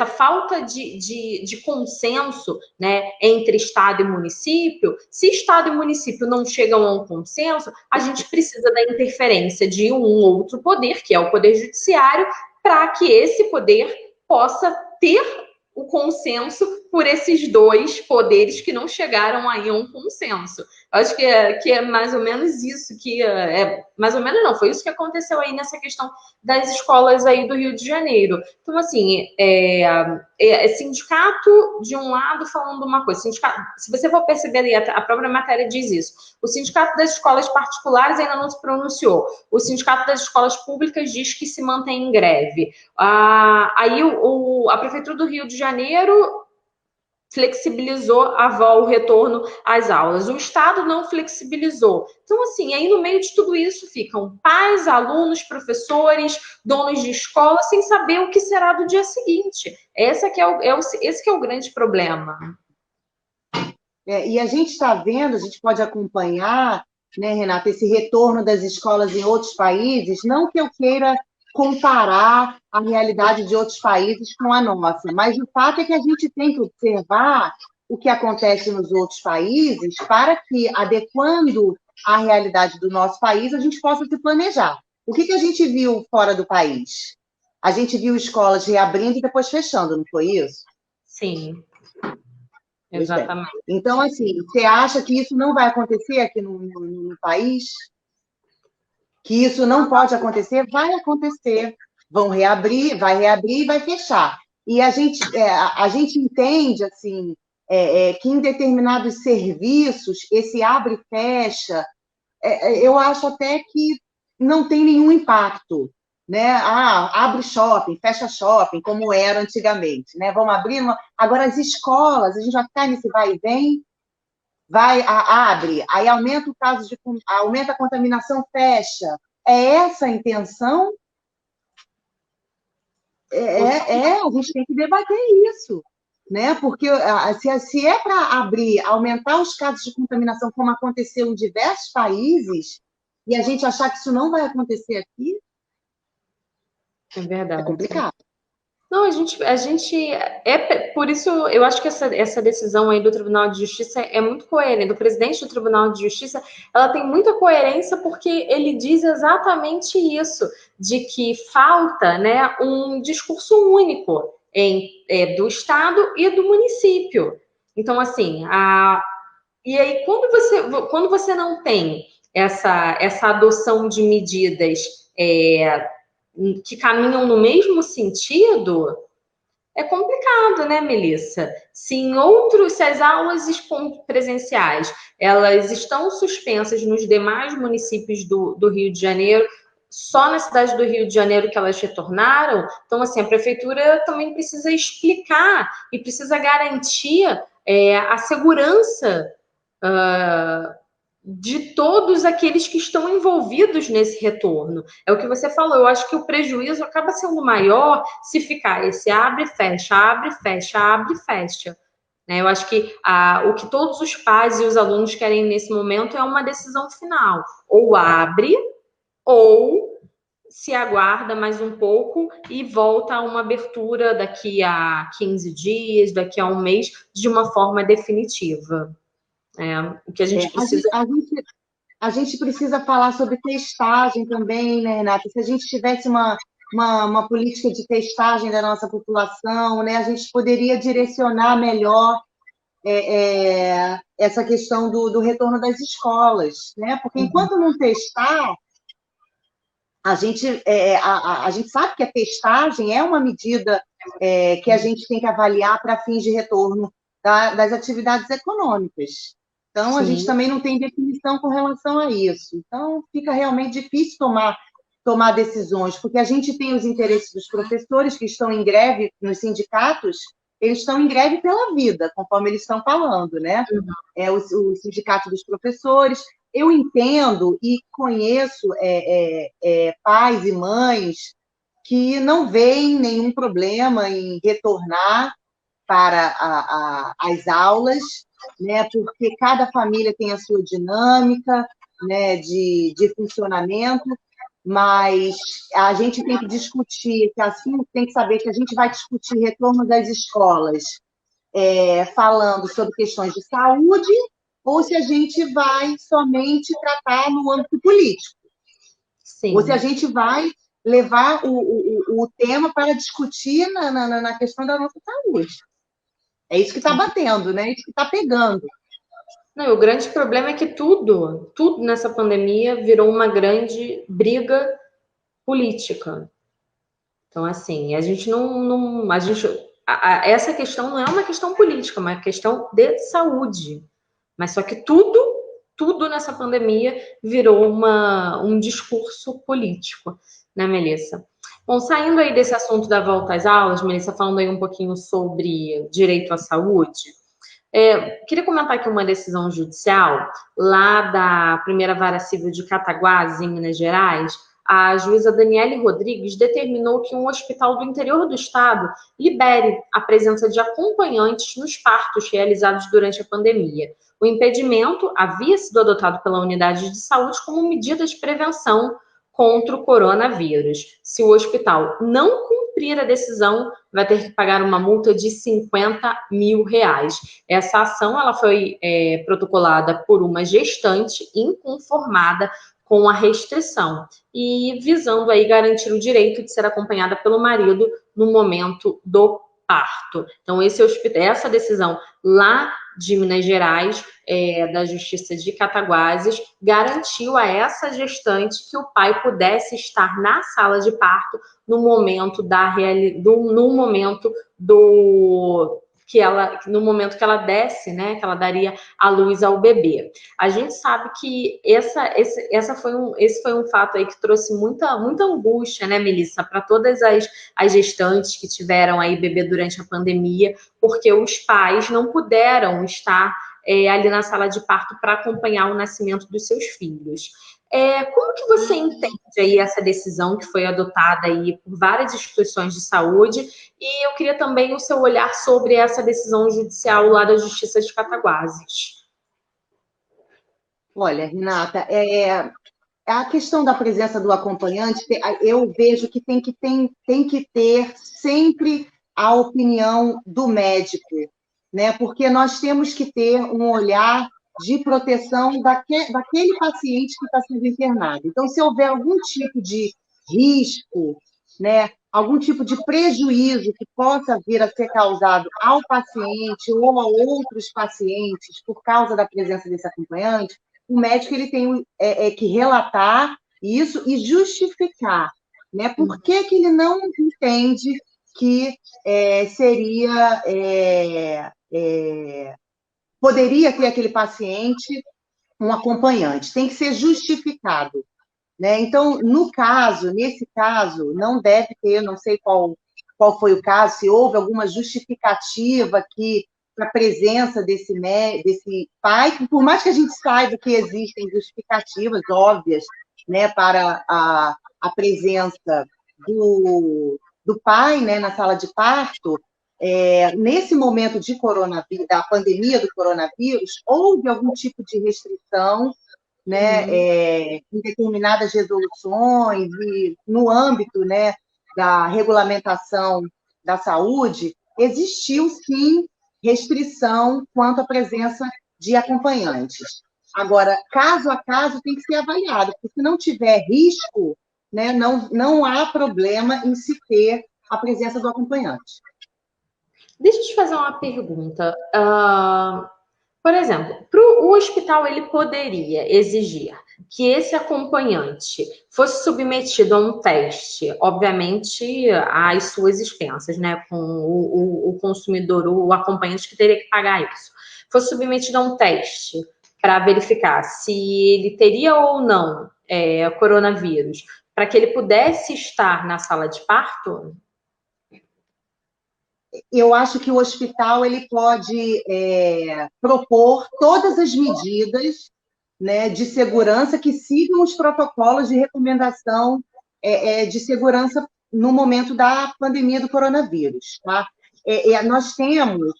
Speaker 1: falta de consenso, né, entre Estado e município, se Estado e município não chegam a um consenso, a gente precisa da interferência de um outro poder, que é o Poder Judiciário, para que esse poder possa ter o consenso por esses dois poderes que não chegaram aí a um consenso. Eu acho que é mais ou menos isso mais ou menos não, foi isso que aconteceu aí nessa questão das escolas aí do Rio de Janeiro. Então, assim, sindicato de um lado falando uma coisa, se você for perceber aí, a própria matéria diz isso, o sindicato das escolas particulares ainda não se pronunciou, o sindicato das escolas públicas diz que se mantém em greve. Aí a Prefeitura do Rio de Janeiro flexibilizou o retorno às aulas. O Estado não flexibilizou. Então, assim, aí no meio de tudo isso ficam pais, alunos, professores, donos de escola, sem saber o que será do dia seguinte. Esse que é o grande problema.
Speaker 2: E a gente está vendo, a gente pode acompanhar, né, Renata, esse retorno das escolas em outros países, não que eu queira comparar a realidade de outros países com a nossa, mas o fato é que a gente tem que observar o que acontece nos outros países para que, adequando à realidade do nosso país, a gente possa se planejar. O que a gente viu fora do país? A gente viu escolas reabrindo e depois fechando, não foi isso?
Speaker 1: Sim,
Speaker 2: Pois bem.
Speaker 1: exatamente.
Speaker 2: Então, assim, você acha que isso não vai acontecer aqui no país? Que isso não pode acontecer? Vai acontecer. Vão reabrir, vai reabrir e vai fechar. E a gente entende, assim, que em determinados serviços, esse abre e fecha, eu acho até que não tem nenhum impacto, né? Ah, abre shopping, fecha shopping, como era antigamente, né? Vamos abrir Agora, as escolas, a gente vai ficar nesse vai e vem, abre, aí aumenta o caso aumenta a contaminação, fecha. É essa a intenção? A gente tem que debater isso, né? Porque se é para abrir, aumentar os casos de contaminação, como aconteceu em diversos países, e a gente achar que isso não vai acontecer aqui,
Speaker 1: É verdade.
Speaker 2: é complicado.
Speaker 1: Não, por isso eu acho que essa decisão aí do Tribunal de Justiça é muito coerente, do presidente do Tribunal de Justiça, ela tem muita coerência porque ele diz exatamente isso, de que falta, né, um discurso único do Estado e do município. Então, assim, e aí quando você não tem essa adoção de medidas que caminham no mesmo sentido, é complicado, né, Melissa? Se as aulas presenciais, elas estão suspensas nos demais municípios do Rio de Janeiro, só na cidade do Rio de Janeiro que elas retornaram, então, assim, a prefeitura também precisa explicar e precisa garantir a segurança de todos aqueles que estão envolvidos nesse retorno. É o que você falou, eu acho que o prejuízo acaba sendo maior se ficar esse abre, fecha, abre, fecha, abre, fecha. Né? Eu acho que o que todos os pais e os alunos querem nesse momento é uma decisão final. Ou abre, ou se aguarda mais um pouco e volta a uma abertura daqui a 15 dias, daqui a um mês, de uma forma definitiva. O que a gente precisa...
Speaker 2: A gente precisa falar sobre testagem também, né, Renata? Se a gente tivesse uma política de testagem da nossa população, né, a gente poderia direcionar melhor essa questão do retorno das escolas, né? Porque enquanto não testar, a gente sabe que a testagem é uma medida que a gente tem que avaliar para fins de retorno das atividades econômicas. Então, a gente também não tem definição com relação a isso. Então, fica realmente difícil tomar decisões, porque a gente tem os interesses dos professores que estão em greve nos sindicatos, eles estão em greve pela vida, conforme eles estão falando, né? O sindicato dos professores. Eu entendo e conheço pais e mães que não veem nenhum problema em retornar para as aulas, né? Porque cada família tem a sua dinâmica, né, de funcionamento, mas a gente tem que discutir, que assim tem que saber que a gente vai discutir retorno das escolas, falando sobre questões de saúde, ou se a gente vai somente tratar no âmbito político. Sim. Ou se a gente vai levar o tema para discutir na questão da nossa saúde. É isso que está batendo, né? É isso que está pegando.
Speaker 1: Não, o grande problema é que tudo nessa pandemia virou uma grande briga política. Então, assim, a gente essa questão não é uma questão política, é uma questão de saúde. Mas só que tudo nessa pandemia virou um discurso político, né, Melissa? Bom, saindo aí desse assunto da volta às aulas, Melissa, falando aí um pouquinho sobre direito à saúde, queria comentar aqui uma decisão judicial lá da primeira vara civil de Cataguases, em Minas Gerais. A juíza Daniele Rodrigues determinou que um hospital do interior do estado libere a presença de acompanhantes nos partos realizados durante a pandemia. O impedimento havia sido adotado pela unidade de saúde como medida de prevenção contra o coronavírus. Se o hospital não cumprir a decisão, vai ter que pagar uma multa de R$50 mil. Essa ação ela foi protocolada por uma gestante inconformada com a restrição e visando aí garantir o direito de ser acompanhada pelo marido no momento do parto. Então, essa decisão lá de Minas Gerais, da Justiça de Cataguases, garantiu a essa gestante que o pai pudesse estar na sala de parto no momento no momento que ela desse, né, que ela daria à luz ao bebê. A gente sabe que esse foi um fato aí que trouxe muita angústia, né, Melissa, para todas as gestantes que tiveram aí bebê durante a pandemia, porque os pais não puderam estar ali na sala de parto para acompanhar o nascimento dos seus filhos. Como que você entende aí essa decisão que foi adotada aí por várias instituições de saúde? E eu queria também o seu olhar sobre essa decisão judicial lá da Justiça de Cataguases.
Speaker 2: Olha, Renata, a questão da presença do acompanhante, eu vejo que tem que ter sempre a opinião do médico, né? Porque nós temos que ter um olhar de proteção daquele paciente que está sendo internado. Então, se houver algum tipo de risco, né, algum tipo de prejuízo que possa vir a ser causado ao paciente ou a outros pacientes por causa da presença desse acompanhante, o médico ele tem que relatar isso e justificar, né, por que ele não entende que poderia ter aquele paciente um acompanhante. Tem que ser justificado, né? Então, nesse caso, não deve ter, não sei qual foi o caso, se houve alguma justificativa para a presença desse pai, por mais que a gente saiba que existem justificativas óbvias, né, para a presença do pai, né, na sala de parto, nesse momento da pandemia do coronavírus, houve algum tipo de restrição, né, em determinadas resoluções e no âmbito, né, da regulamentação da saúde, existiu, sim, restrição quanto à presença de acompanhantes. Agora, caso a caso, tem que ser avaliado, porque se não tiver risco, né, não há problema em se ter a presença do acompanhante.
Speaker 1: Deixa eu te fazer uma pergunta. Por exemplo, o hospital ele poderia exigir que esse acompanhante fosse submetido a um teste, obviamente às suas expensas, né? Com o consumidor, o acompanhante que teria que pagar isso. Fosse submetido a um teste para verificar se ele teria ou não coronavírus, para que ele pudesse estar na sala de parto?
Speaker 2: Eu acho que o hospital ele pode propor todas as medidas, né, de segurança que sigam os protocolos de recomendação de segurança no momento da pandemia do coronavírus, tá? Nós temos,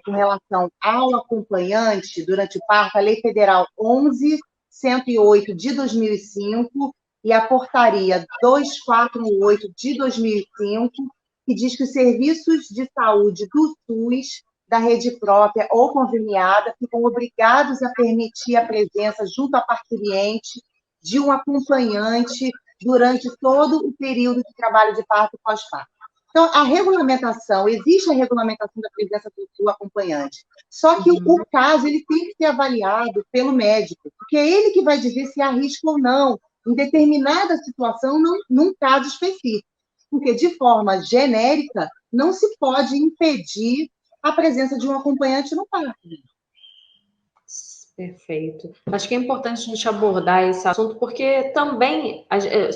Speaker 2: com relação ao acompanhante durante o parto, a Lei Federal 11.108 de 2005 e a Portaria 248 de 2005, que diz que os serviços de saúde do SUS, da rede própria ou conveniada, ficam obrigados a permitir a presença junto à parturiente de um acompanhante durante todo o período de trabalho de parto e pós-parto. Então, existe a regulamentação da presença do acompanhante, só que o caso ele tem que ser avaliado pelo médico, porque é ele que vai dizer se há risco ou não, em determinada situação, num caso específico. Porque, de forma genérica, não se pode impedir a presença de um acompanhante no parto.
Speaker 1: Perfeito. Acho que é importante a gente abordar esse assunto, porque também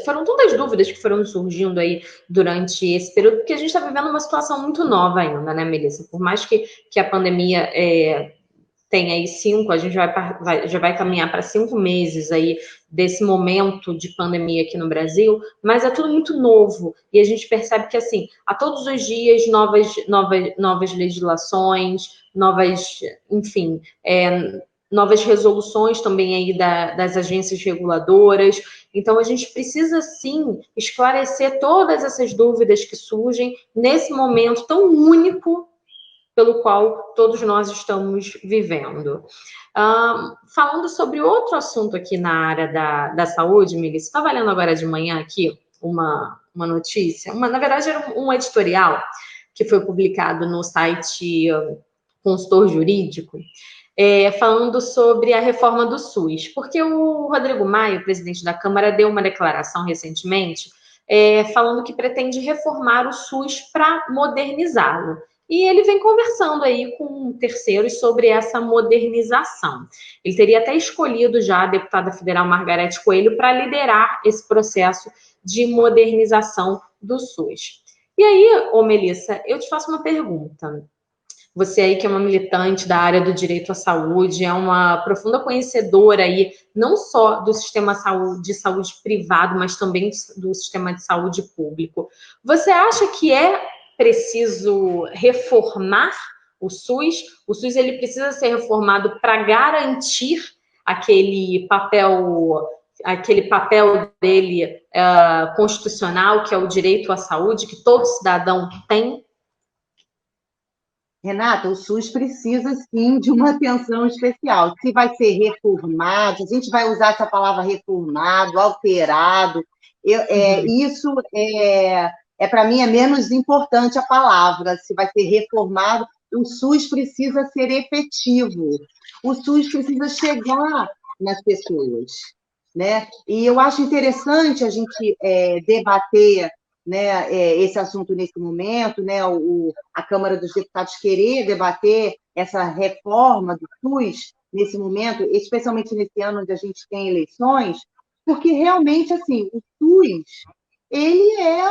Speaker 1: foram tantas dúvidas que foram surgindo aí durante esse período, porque a gente está vivendo uma situação muito nova ainda, né, Melissa? Por mais que a pandemia tem aí a gente já vai caminhar para 5 meses aí desse momento de pandemia aqui no Brasil, mas é tudo muito novo e a gente percebe que assim, a todos os dias novas legislações, enfim, novas resoluções também aí das agências reguladoras. Então, a gente precisa, sim, esclarecer todas essas dúvidas que surgem nesse momento tão único pelo qual todos nós estamos vivendo. Falando sobre outro assunto aqui na área da saúde, Melissa, estava lendo agora de manhã aqui uma notícia, na verdade era um editorial que foi publicado no site Consultor Jurídico, falando sobre a reforma do SUS, porque o Rodrigo Maia, presidente da Câmara, deu uma declaração recentemente falando que pretende reformar o SUS para modernizá-lo. E ele vem conversando aí com terceiros sobre essa modernização. Ele teria até escolhido já a deputada federal Margarete Coelho para liderar esse processo de modernização do SUS. E aí, Melissa, eu te faço uma pergunta. Você aí que é uma militante da área do direito à saúde, é uma profunda conhecedora aí, não só do sistema de saúde privado, mas também do sistema de saúde público. Você acha que é preciso reformar o SUS? O SUS ele precisa ser reformado para garantir aquele papel dele constitucional, que é o direito à saúde, que todo cidadão tem?
Speaker 2: Renata, o SUS precisa, sim, de uma atenção especial. Se vai ser reformado, a gente vai usar essa palavra reformado, alterado, isso para mim, é menos importante a palavra. Se vai ser reformado, o SUS precisa ser efetivo. O SUS precisa chegar nas pessoas, né? E eu acho interessante a gente debater, né, esse assunto nesse momento, né, a Câmara dos Deputados querer debater essa reforma do SUS nesse momento, especialmente nesse ano onde a gente tem eleições, porque realmente assim o SUS ele é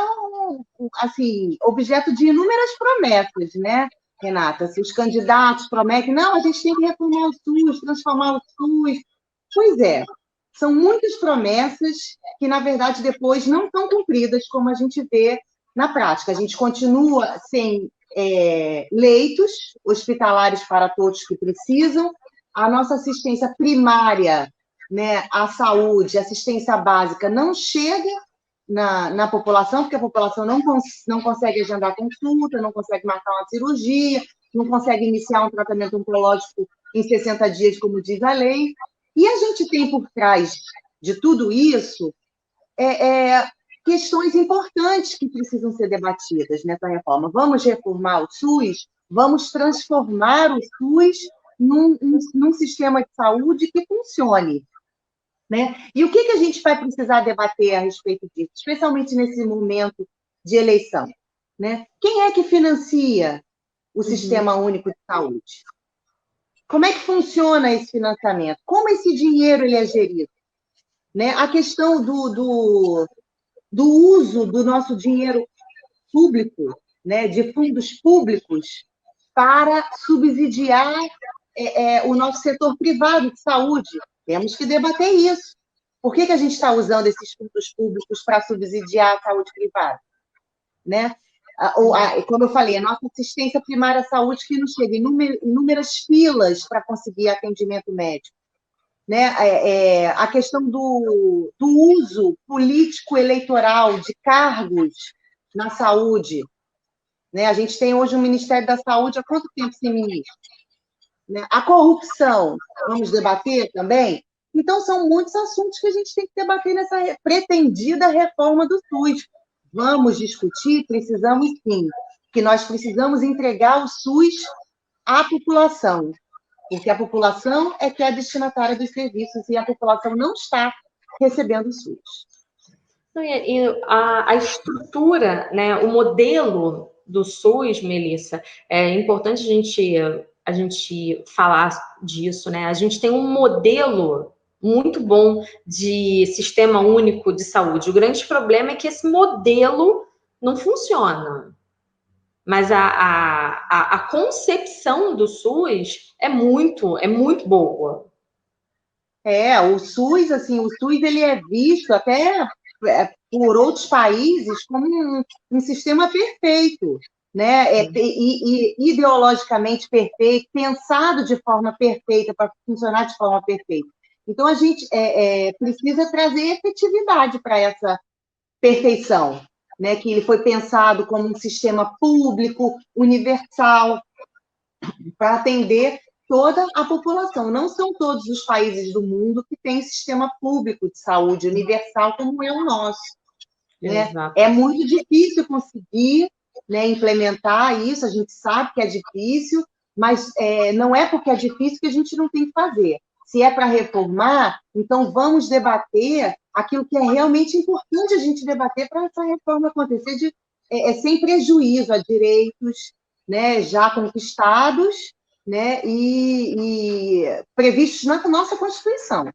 Speaker 2: assim objeto de inúmeras promessas, né, Renata? Se os candidatos prometem, não, a gente tem que reformar o SUS, transformar o SUS, pois é. São muitas promessas que, na verdade, depois não são cumpridas, como a gente vê na prática. A gente continua sem leitos hospitalares para todos que precisam, a nossa assistência primária, né, à saúde, assistência básica, não chega na população, porque a população não consegue agendar consulta, não consegue marcar uma cirurgia, não consegue iniciar um tratamento oncológico em 60 dias, como diz a lei. E a gente tem por trás de tudo isso questões importantes que precisam ser debatidas nessa reforma. Vamos reformar o SUS? Vamos transformar o SUS num sistema de saúde que funcione, né? E o que a gente vai precisar debater a respeito disso, especialmente nesse momento de eleição, né? Quem é que financia o Sistema Único de Saúde? Como é que funciona esse financiamento? Como esse dinheiro ele é gerido? Né? A questão do uso do nosso dinheiro público, né? De fundos públicos, para subsidiar o nosso setor privado de saúde. Temos que debater isso. Por que a gente está usando esses fundos públicos para subsidiar a saúde privada? Né? Como eu falei, a nossa assistência primária à saúde que não chega em inúmeras filas para conseguir atendimento médico. Né? A questão do uso político-eleitoral de cargos na saúde. Né? A gente tem hoje um Ministério da Saúde há quanto tempo sem ministro? Né? A corrupção, vamos debater também? Então, são muitos assuntos que a gente tem que debater nessa pretendida reforma do SUS. Vamos discutir? Precisamos sim, que nós precisamos entregar o SUS à população, porque a população é que é a destinatária dos serviços e a população não está recebendo o SUS.
Speaker 1: E a estrutura, né, o modelo do SUS, Melissa, é importante a gente falar disso, né? A gente tem um modelo muito bom de sistema único de saúde. O grande problema é que esse modelo não funciona. Mas a concepção do SUS é muito boa.
Speaker 2: O SUS, assim, o SUS ele é visto até por outros países como um sistema perfeito, né? E ideologicamente perfeito, pensado de forma perfeita, para funcionar de forma perfeita. Então, a gente precisa trazer efetividade para essa perfeição, né? Que ele foi pensado como um sistema público, universal, para atender toda a população. Não são todos os países do mundo que têm sistema público de saúde universal como é o nosso, né?
Speaker 1: Exato.
Speaker 2: É muito difícil conseguir, né, implementar isso, a gente sabe que é difícil, mas não é porque é difícil que a gente não tem que fazer. Se é para reformar, então vamos debater aquilo que é realmente importante a gente debater para essa reforma acontecer sem prejuízo a direitos, né, já conquistados, né, e previstos na nossa Constituição.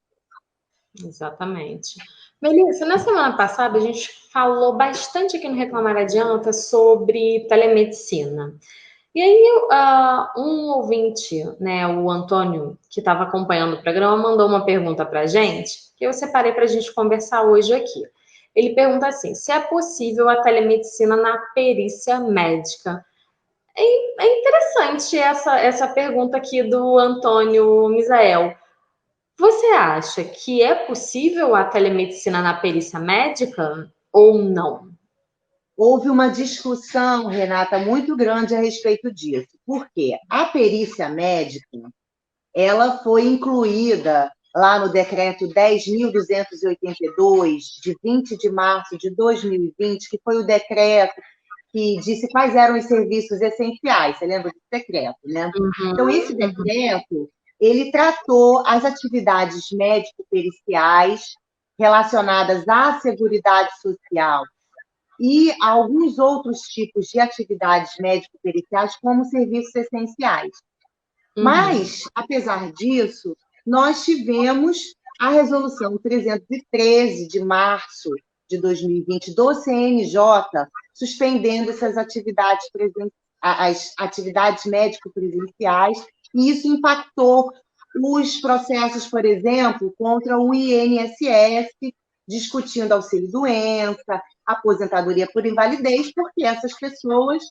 Speaker 1: Exatamente. Melissa, na semana passada a gente falou bastante aqui no Reclamar Adianta sobre telemedicina. E aí, um ouvinte, né, o Antônio, que estava acompanhando o programa, mandou uma pergunta para a gente, que eu separei para a gente conversar hoje aqui. Ele pergunta assim: se é possível a telemedicina na perícia médica? É interessante essa pergunta aqui do Antônio Misael. Você acha que é possível a telemedicina na perícia médica ou não?
Speaker 2: Houve uma discussão, Renata, muito grande a respeito disso. Por quê? A perícia médica, ela foi incluída lá no decreto 10.282, de 20 de março de 2020, que foi o decreto que disse quais eram os serviços essenciais. Você lembra desse decreto, né? Então, esse decreto, ele tratou as atividades médico-periciais relacionadas à Seguridade Social e alguns outros tipos de atividades médico-periciais como serviços essenciais. Mas, apesar disso, nós tivemos a Resolução 313 de março de 2020 do CNJ, suspendendo essas atividades, as atividades médico-presenciais, e isso impactou os processos, por exemplo, contra o INSS, discutindo auxílio-doença, aposentadoria por invalidez, porque essas pessoas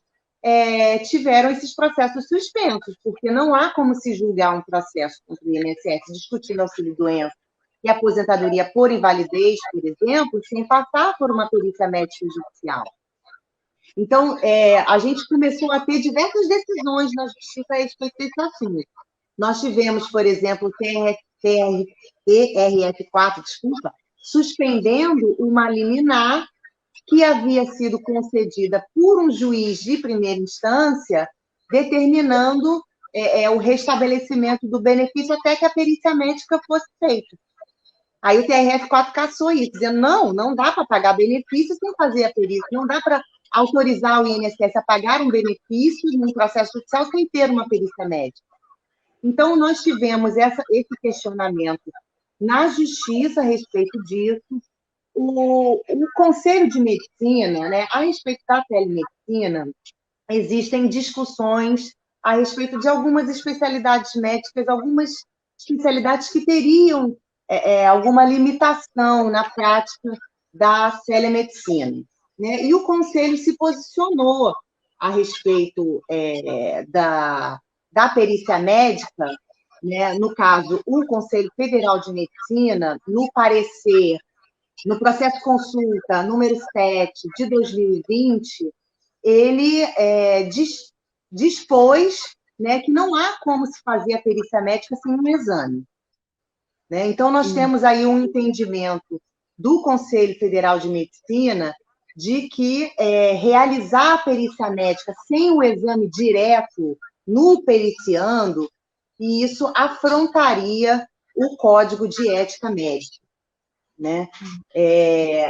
Speaker 2: tiveram esses processos suspensos, porque não há como se julgar um processo contra o INSS discutindo auxílio-doença e aposentadoria por invalidez, por exemplo, sem passar por uma perícia médica judicial. Então, a gente começou a ter diversas decisões na justiça a respeito desse assunto. Nós tivemos, por exemplo, o TRF4, desculpa, suspendendo uma liminar que havia sido concedida por um juiz de primeira instância, determinando o restabelecimento do benefício até que a perícia médica fosse feita. Aí o TRF4 cassou isso, dizendo, não dá para pagar benefício sem fazer a perícia, não dá para autorizar o INSS a pagar um benefício num processo judicial sem ter uma perícia médica. Então, nós tivemos esse questionamento na justiça a respeito disso. O Conselho de Medicina, né, a respeito da telemedicina, existem discussões a respeito de algumas especialidades médicas, algumas especialidades que teriam alguma limitação na prática da telemedicina, né? E o Conselho se posicionou a respeito da perícia médica, né? No caso, o Conselho Federal de Medicina, no parecer, no processo consulta número 7 de 2020, ele dispôs, né, que não há como se fazer a perícia médica sem um exame, né? Então, nós temos aí um entendimento do Conselho Federal de Medicina de que realizar a perícia médica sem o exame direto no periciando, e isso afrontaria o Código de Ética Médica, né?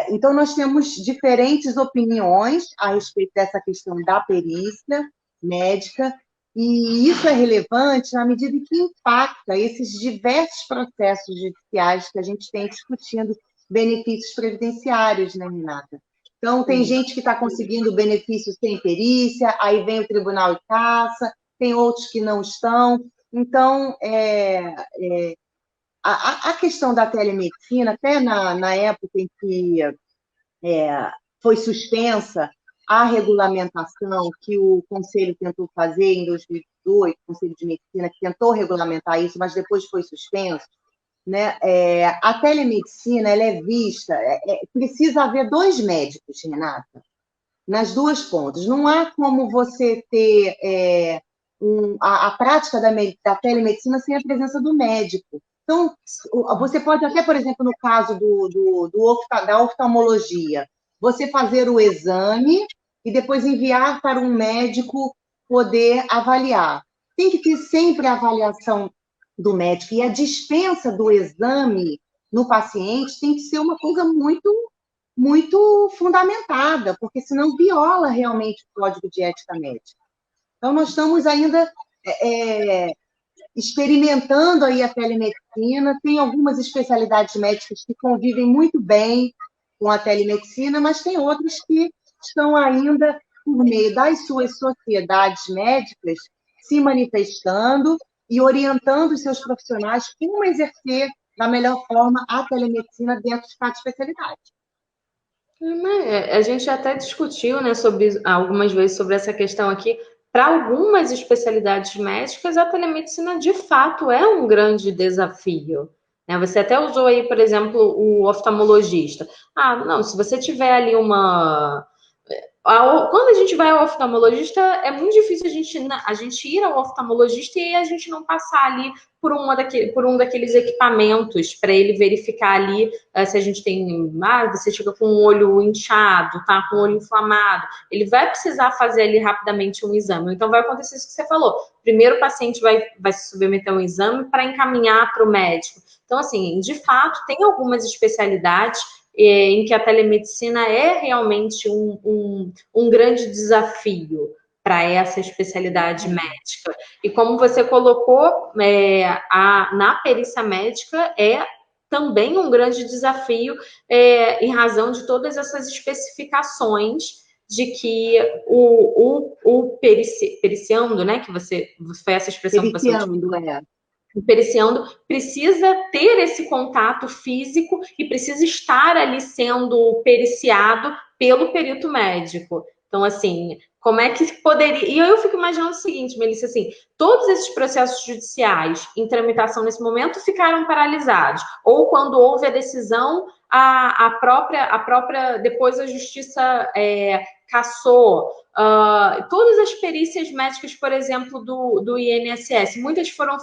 Speaker 2: Então, nós temos diferentes opiniões a respeito dessa questão da perícia médica, e isso é relevante na medida em que impacta esses diversos processos judiciais que a gente tem discutindo benefícios previdenciários, né, Renata? Então, tem gente que está conseguindo benefícios sem perícia, aí vem o tribunal e caça, tem outros que não estão. Então, a questão da telemedicina, até na época em que foi suspensa a regulamentação que o Conselho tentou fazer em 2018, o Conselho de Medicina, que tentou regulamentar isso, mas depois foi suspenso, né? A telemedicina, ela é vista, precisa haver 2 médicos, Renata, nas 2 pontas. Não há como você ter a prática da telemedicina sem a presença do médico. Então, você pode até, por exemplo, no caso da oftalmologia, você fazer o exame e depois enviar para um médico poder avaliar. Tem que ter sempre a avaliação do médico, e a dispensa do exame no paciente tem que ser uma coisa muito fundamentada, porque senão viola realmente o Código de Ética Médica. Então, nós estamos ainda experimentando aí a telemedicina, tem algumas especialidades médicas que convivem muito bem com a telemedicina, mas tem outras que estão ainda, por meio das suas sociedades médicas, se manifestando e orientando os seus profissionais como exercer da melhor forma a telemedicina dentro de cada especialidade.
Speaker 1: A gente até discutiu, né, algumas vezes sobre essa questão aqui. Para algumas especialidades médicas, a telemedicina de fato é um grande desafio, né? Você até usou aí, por exemplo, o oftalmologista. Ah, não, se você tiver ali quando a gente vai ao oftalmologista, é muito difícil a gente ir ao oftalmologista e a gente não passar ali por um daqueles equipamentos para ele verificar ali se a gente tem. Você chega com o olho inchado, tá com o olho inflamado. Ele vai precisar fazer ali rapidamente um exame. Então, vai acontecer isso que você falou. Primeiro, o paciente vai se submeter a um exame para encaminhar para o médico. Então, assim, de fato, tem algumas especialidades em que a telemedicina é realmente um grande desafio para essa especialidade médica. E como você colocou, na perícia médica é também um grande desafio em razão de todas essas especificações de que o periciando, né, que foi essa expressão que você
Speaker 2: utilizou.
Speaker 1: O periciando precisa ter esse contato físico e precisa estar ali sendo periciado pelo perito médico. Então, assim, como é que poderia... E eu fico imaginando o seguinte, Melissa, assim, todos esses processos judiciais em tramitação nesse momento ficaram paralisados. Ou quando houve a decisão, a própria depois a justiça cassou. Todas as perícias médicas, por exemplo, do INSS, muitas foram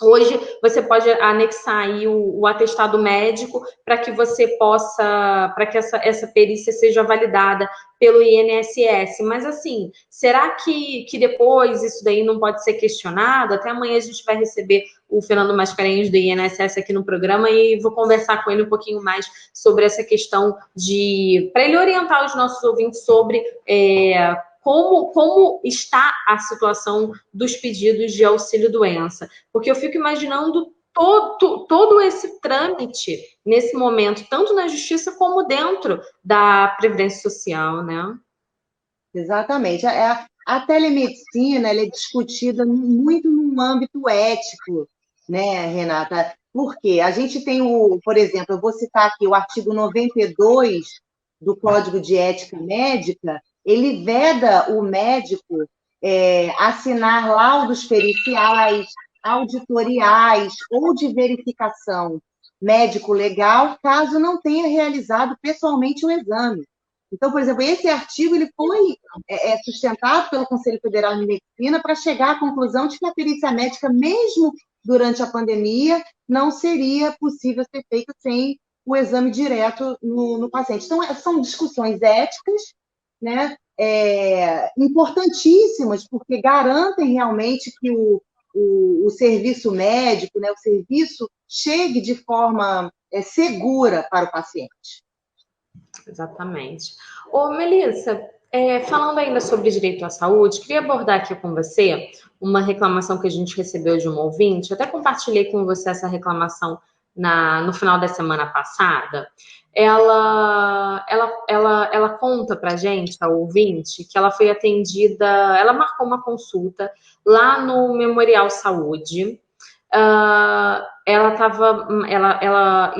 Speaker 1: hoje você pode anexar aí o atestado médico para que você possa, para que essa perícia seja validada pelo INSS. Mas assim, será que depois isso daí não pode ser questionado? Até amanhã a gente vai receber o Fernando Mascarenhas do INSS aqui no programa e vou conversar com ele um pouquinho mais sobre essa questão para ele orientar os nossos ouvintes sobre como está a situação dos pedidos de auxílio-doença. Porque eu fico imaginando todo esse trâmite nesse momento, tanto na justiça como dentro da Previdência Social, né?
Speaker 2: Exatamente. A telemedicina ela é discutida muito no âmbito ético, né, Renata? Porque a gente tem por exemplo, eu vou citar aqui o artigo 92 do Código de Ética Médica, ele veda o médico assinar laudos periciais, auditoriais ou de verificação médico-legal, caso não tenha realizado pessoalmente o exame. Então, por exemplo, esse artigo ele foi sustentado pelo Conselho Federal de Medicina para chegar à conclusão de que a perícia médica, mesmo durante a pandemia, não seria possível ser feita sem o exame direto no paciente. Então, são discussões éticas, né, importantíssimas, porque garantem realmente que o serviço médico, né, o serviço chegue de forma segura para o paciente.
Speaker 1: Exatamente. Ô, Melissa, falando ainda sobre direito à saúde, queria abordar aqui com você uma reclamação que a gente recebeu de um ouvinte. Eu até compartilhei com você essa reclamação no final da semana passada. Ela conta pra gente, a ouvinte, que ela foi atendida, ela marcou uma consulta lá no Memorial Saúde. E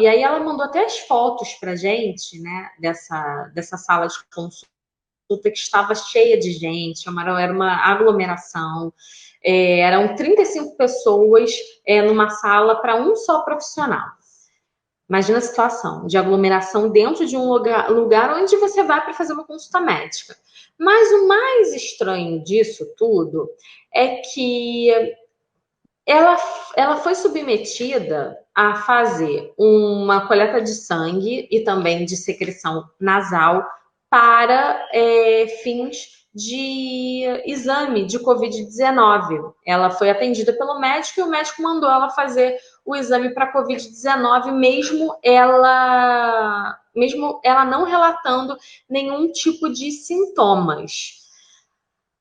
Speaker 1: aí ela mandou até as fotos pra gente, né, dessa sala de consulta. consulta que estava cheia de gente, era uma aglomeração. Eram 35 pessoas numa sala para um só profissional. Imagina a situação de aglomeração dentro de um lugar onde você vai para fazer uma consulta médica. Mas o mais estranho disso tudo é que ela foi submetida a fazer uma coleta de sangue e também de secreção nasal para fins de exame de Covid-19. Ela foi atendida pelo médico e o médico mandou ela fazer o exame para Covid-19, mesmo ela não relatando nenhum tipo de sintomas.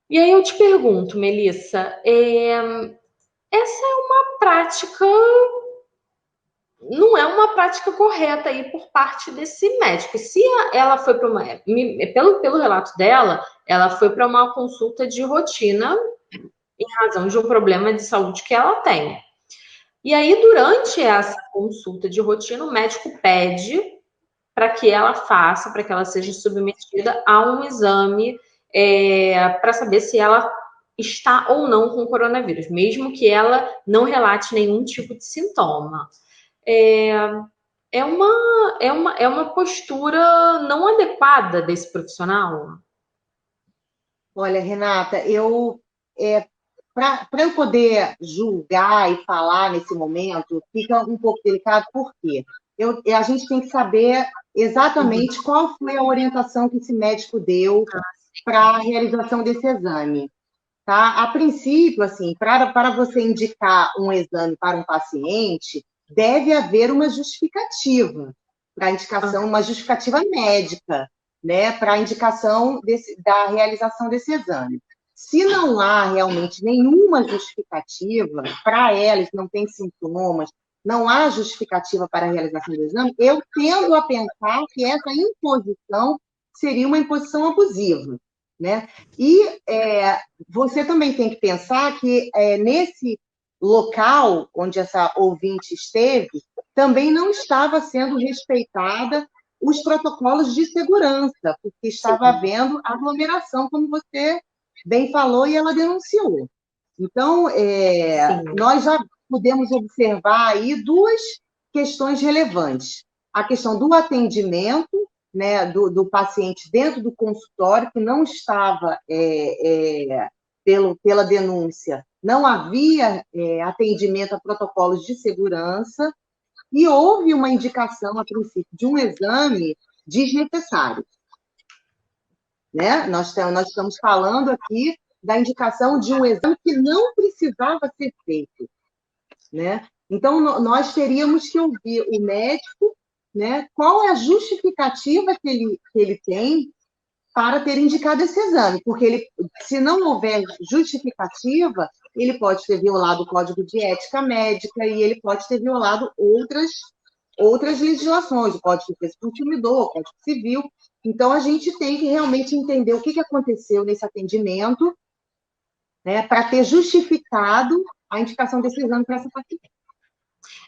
Speaker 1: E aí eu te pergunto, Melissa, essa é uma prática, não é uma prática correta aí por parte desse médico. Se ela foi para uma, pelo relato dela, ela foi para uma consulta de rotina em razão de um problema de saúde que ela tem. E aí, durante essa consulta de rotina, o médico pede para que ela faça, para que ela seja submetida a um exame para saber se ela está ou não com coronavírus, mesmo que ela não relate nenhum tipo de sintoma. É uma postura não adequada desse profissional.
Speaker 2: Olha, Renata, para eu poder julgar e falar nesse momento, fica um pouco delicado, por quê? A gente tem que saber exatamente qual foi a orientação que esse médico deu para a realização desse exame. Tá? A princípio, assim, para você indicar um exame para um paciente, deve haver uma justificativa para a indicação, uma justificativa médica, né, para a indicação da realização desse exame. Se não há realmente nenhuma justificativa para eles, não tem sintomas, não há justificativa para a realização do exame, eu tendo a pensar que essa imposição seria uma imposição abusiva, né? E você também tem que pensar que nesse local onde essa ouvinte esteve, também não estava sendo respeitada os protocolos de segurança, porque estava havendo aglomeração, como você bem falou e ela denunciou. Então, nós já podemos observar aí duas questões relevantes. A questão do atendimento, né, do paciente dentro do consultório, que não estava, pela denúncia, não havia atendimento a protocolos de segurança, e houve uma indicação, a princípio, de um exame desnecessário. Né? Nós estamos falando aqui da indicação de um exame que não precisava ser feito. Né? Então, nós teríamos que ouvir o médico, né, qual é a justificativa que ele tem para ter indicado esse exame, porque se não houver justificativa, ele pode ter violado o Código de Ética Médica e ele pode ter violado outras legislações, o Código de Defesa do Consumidor, o Código Civil. Então, a gente tem que realmente entender o que aconteceu nesse atendimento, né, para ter justificado a indicação desse exame para essa paciente.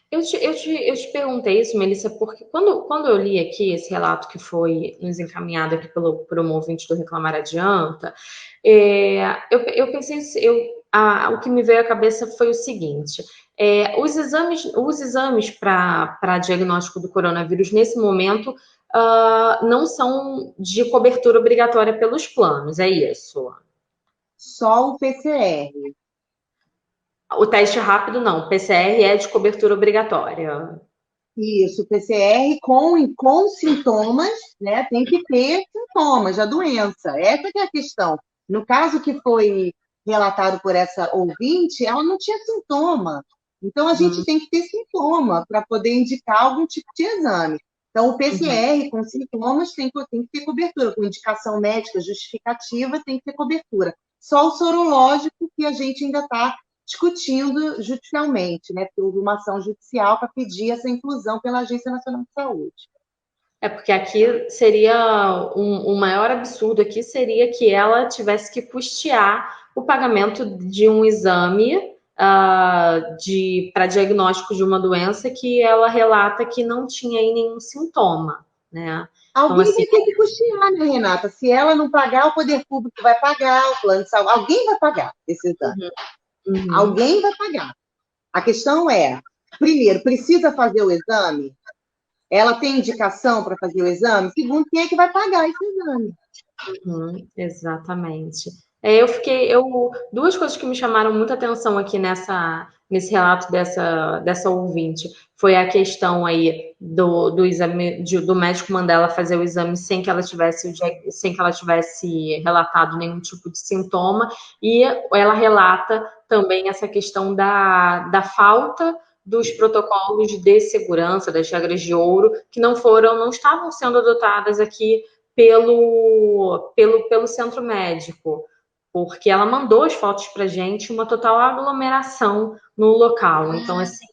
Speaker 1: Eu te perguntei isso, Melissa, porque quando eu li aqui esse relato que foi nos encaminhado aqui por um ouvinte do Reclamar Adianta, eu pensei, o que me veio à cabeça foi o seguinte: os exames para diagnóstico do coronavírus, nesse momento, não são de cobertura obrigatória pelos planos, é isso?
Speaker 2: Só o PCR.
Speaker 1: O teste rápido não, o PCR é de cobertura obrigatória.
Speaker 2: Isso, PCR com sintomas, né? Tem que ter sintomas da doença. Essa que é a questão. No caso que foi relatado por essa ouvinte, ela não tinha sintoma. Então, a gente tem que ter sintoma para poder indicar algum tipo de exame. Então, o PCR com sintomas tem que ter cobertura. Com indicação médica justificativa, tem que ter cobertura. Só o sorológico que a gente ainda está discutindo judicialmente, né? Porque houve uma ação judicial para pedir essa inclusão pela Agência Nacional de Saúde.
Speaker 1: Porque aqui seria um maior absurdo aqui seria que ela tivesse que custear o pagamento de um exame para diagnóstico de uma doença que ela relata que não tinha aí nenhum sintoma. né? Então,
Speaker 2: Alguém
Speaker 1: assim,
Speaker 2: vai ter que custear, né, Renata? Se ela não pagar, o poder público vai pagar, o plano de saúde, alguém vai pagar esse exame.
Speaker 1: uhum.
Speaker 2: Alguém vai pagar. A questão é, primeiro, precisa fazer o exame? Ela tem indicação para fazer o exame? Segundo, quem é que vai pagar esse exame?
Speaker 1: Exatamente. Duas coisas que me chamaram muita atenção aqui nesse relato dessa ouvinte foi a questão aí do exame, do médico mandar ela fazer o exame sem que ela tivesse relatado nenhum tipo de sintoma, e ela relata também essa questão da falta dos protocolos de segurança, das regras de ouro, que não estavam sendo adotadas aqui pelo centro médico, porque ela mandou as fotos para gente, uma total aglomeração no local. Então, assim,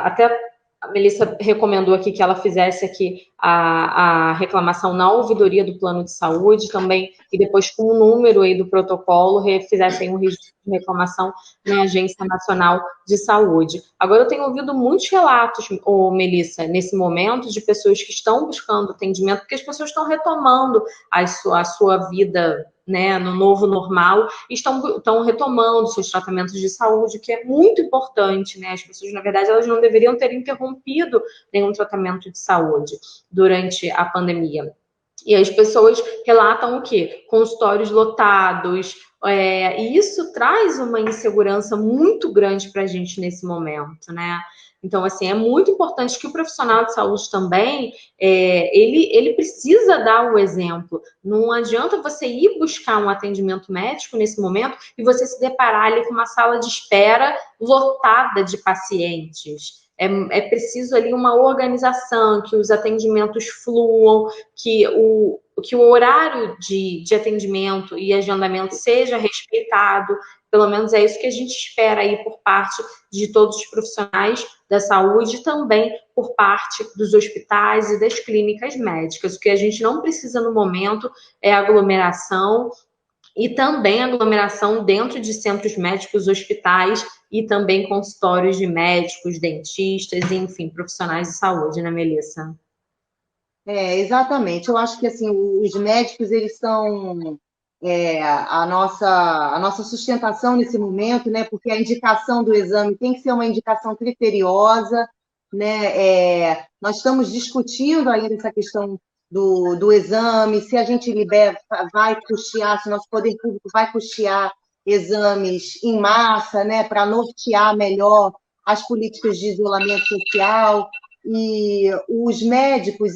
Speaker 1: até a Melissa recomendou aqui que ela fizesse aqui a reclamação na ouvidoria do plano de saúde também, e depois com o número aí do protocolo, fizesse aí um registro de reclamação na Agência Nacional de Saúde. Agora, eu tenho ouvido muitos relatos, Melissa, nesse momento, de pessoas que estão buscando atendimento, porque as pessoas estão retomando a sua vida, né, no novo normal, e estão retomando seus tratamentos de saúde, que é muito importante, né? As pessoas, na verdade, elas não deveriam ter interrompido nenhum tratamento de saúde durante a pandemia. E as pessoas relatam o quê? Consultórios lotados, e isso traz uma insegurança muito grande para a gente nesse momento, né? Então, assim, é muito importante que o profissional de saúde também, ele precisa dar o exemplo. Não adianta você ir buscar um atendimento médico nesse momento e você se deparar ali com uma sala de espera lotada de pacientes. É preciso ali uma organização, que os atendimentos fluam, que o horário de atendimento e agendamento seja respeitado. Pelo menos é isso que a gente espera aí por parte de todos os profissionais da saúde, também por parte dos hospitais e das clínicas médicas. O que a gente não precisa no momento é aglomeração, e também aglomeração dentro de centros médicos, hospitais e também consultórios de médicos, dentistas, enfim, profissionais de saúde, né, Melissa?
Speaker 2: Exatamente. Eu acho que assim, os médicos eles são a nossa sustentação nesse momento, né? Porque a indicação do exame tem que ser uma indicação criteriosa, né? Nós estamos discutindo ainda essa questão do exame, se a gente vai custear, se o nosso poder público vai custear exames em massa, né? Para nortear melhor as políticas de isolamento social. E os médicos,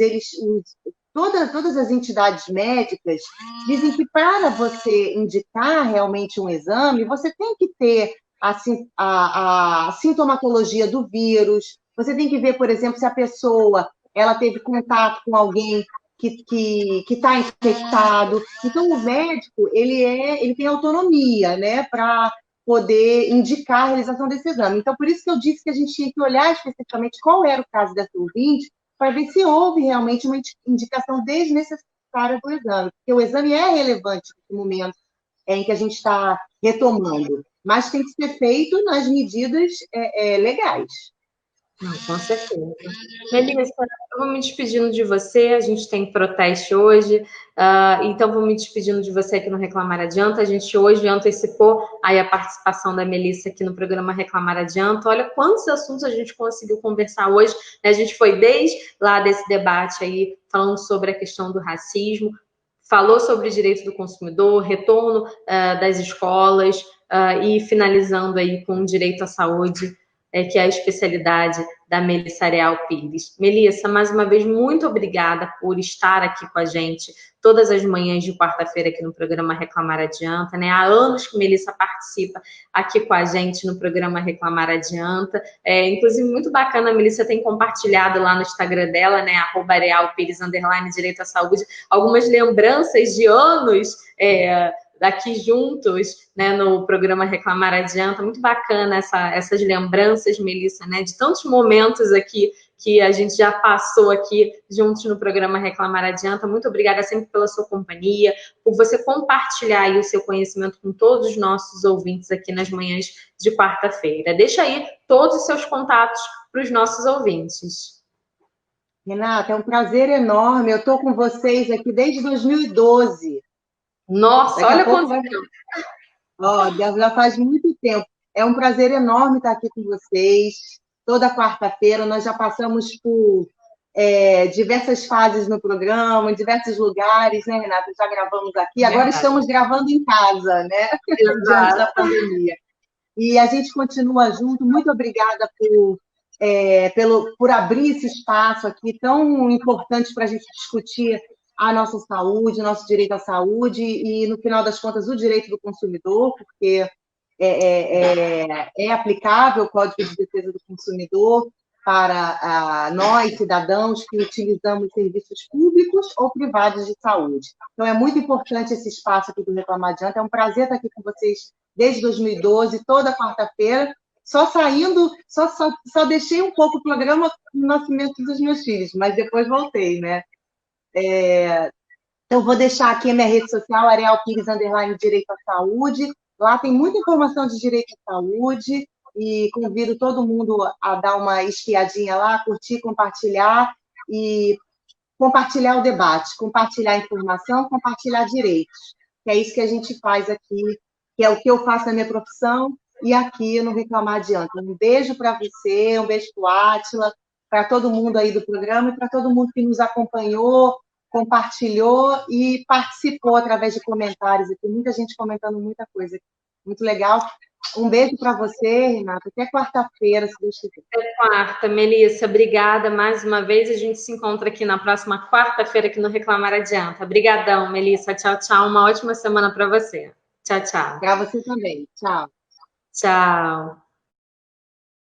Speaker 2: todas as entidades médicas dizem que para você indicar realmente um exame, você tem que ter a sintomatologia do vírus, você tem que ver, por exemplo, se a pessoa ela teve contato com alguém que está infectado. Então, o médico ele tem autonomia, né, para poder indicar a realização desse exame. Então, por isso que eu disse que a gente tinha que olhar especificamente qual era o caso dessa ouvinte, para ver se houve realmente uma indicação desnecessária do exame, porque o exame é relevante no momento em que a gente está retomando, mas tem que ser feito nas medidas legais.
Speaker 1: Não, com certeza. Melissa, eu vou me despedindo de você. A gente tem protesto hoje, então vou me despedindo de você aqui no Reclamar Adianta. A gente hoje antecipou aí a participação da Melissa aqui no programa Reclamar Adianta. Olha quantos assuntos a gente conseguiu conversar hoje, né? A gente foi desde lá desse debate aí, falando sobre a questão do racismo, falou sobre o direito do consumidor, retorno das escolas, e finalizando aí com o direito à saúde, que é a especialidade da Melissa Areal Pires. Melissa, mais uma vez, muito obrigada por estar aqui com a gente todas as manhãs de quarta-feira aqui no programa Reclamar Adianta, né? Há anos que Melissa participa aqui com a gente no programa Reclamar Adianta. Inclusive, muito bacana, a Melissa tem compartilhado lá no Instagram dela, né? @arealpires, _direito à saúde, algumas lembranças de anos daqui juntos, né, no programa Reclamar Adianta. Muito bacana essas lembranças, Melissa, né, de tantos momentos aqui que a gente já passou aqui juntos no programa Reclamar Adianta. Muito obrigada sempre pela sua companhia, por você compartilhar aí o seu conhecimento com todos os nossos ouvintes aqui nas manhãs de quarta-feira. Deixa aí todos os seus contatos para os nossos ouvintes.
Speaker 2: Renata, é um prazer enorme. Eu estou com vocês aqui desde 2012.
Speaker 1: Nossa,
Speaker 2: Daqui a
Speaker 1: olha
Speaker 2: pouco
Speaker 1: quanto
Speaker 2: vai.
Speaker 1: tempo.
Speaker 2: Ó, já faz muito tempo. É um prazer enorme estar aqui com vocês. Toda quarta-feira nós já passamos por diversas fases no programa, em diversos lugares, né, Renata? Já gravamos aqui. Agora
Speaker 1: Verdade.
Speaker 2: estamos gravando em casa, né? Diante da
Speaker 1: Exato.
Speaker 2: pandemia. E a gente continua junto. Muito obrigada por abrir esse espaço aqui tão importante para a gente discutir a nossa saúde, o nosso direito à saúde e, no final das contas, o direito do consumidor, porque é aplicável o Código de Defesa do Consumidor para nós, cidadãos, que utilizamos serviços públicos ou privados de saúde. Então, é muito importante esse espaço aqui do Reclamar Adianta. É um prazer estar aqui com vocês desde 2012, toda quarta-feira, só saindo, só deixei um pouco o programa no nascimento dos meus filhos, mas depois voltei, né? Então, vou deixar aqui a minha rede social, Ariel Pires, _ Direito à Saúde. Lá tem muita informação de direito à saúde e convido todo mundo a dar uma espiadinha lá, curtir, e compartilhar o debate, compartilhar informação, compartilhar direitos. Que é isso que a gente faz aqui, que é o que eu faço na minha profissão e aqui no Reclamar Adianta. Um beijo para você, um beijo para o Átila, para todo mundo aí do programa e para todo mundo que nos acompanhou, compartilhou e participou através de comentários aqui. Muita gente comentando muita coisa. Muito legal. Um beijo para você, Renata. Até quarta-feira, se Deus quiser.
Speaker 1: Até quarta, Melissa. Obrigada mais uma vez. A gente se encontra aqui na próxima quarta-feira aqui no Reclamar Adianta. Obrigadão, Melissa. Tchau, tchau. Uma ótima semana para você. Tchau, tchau.
Speaker 2: Para você também. Tchau.
Speaker 1: Tchau.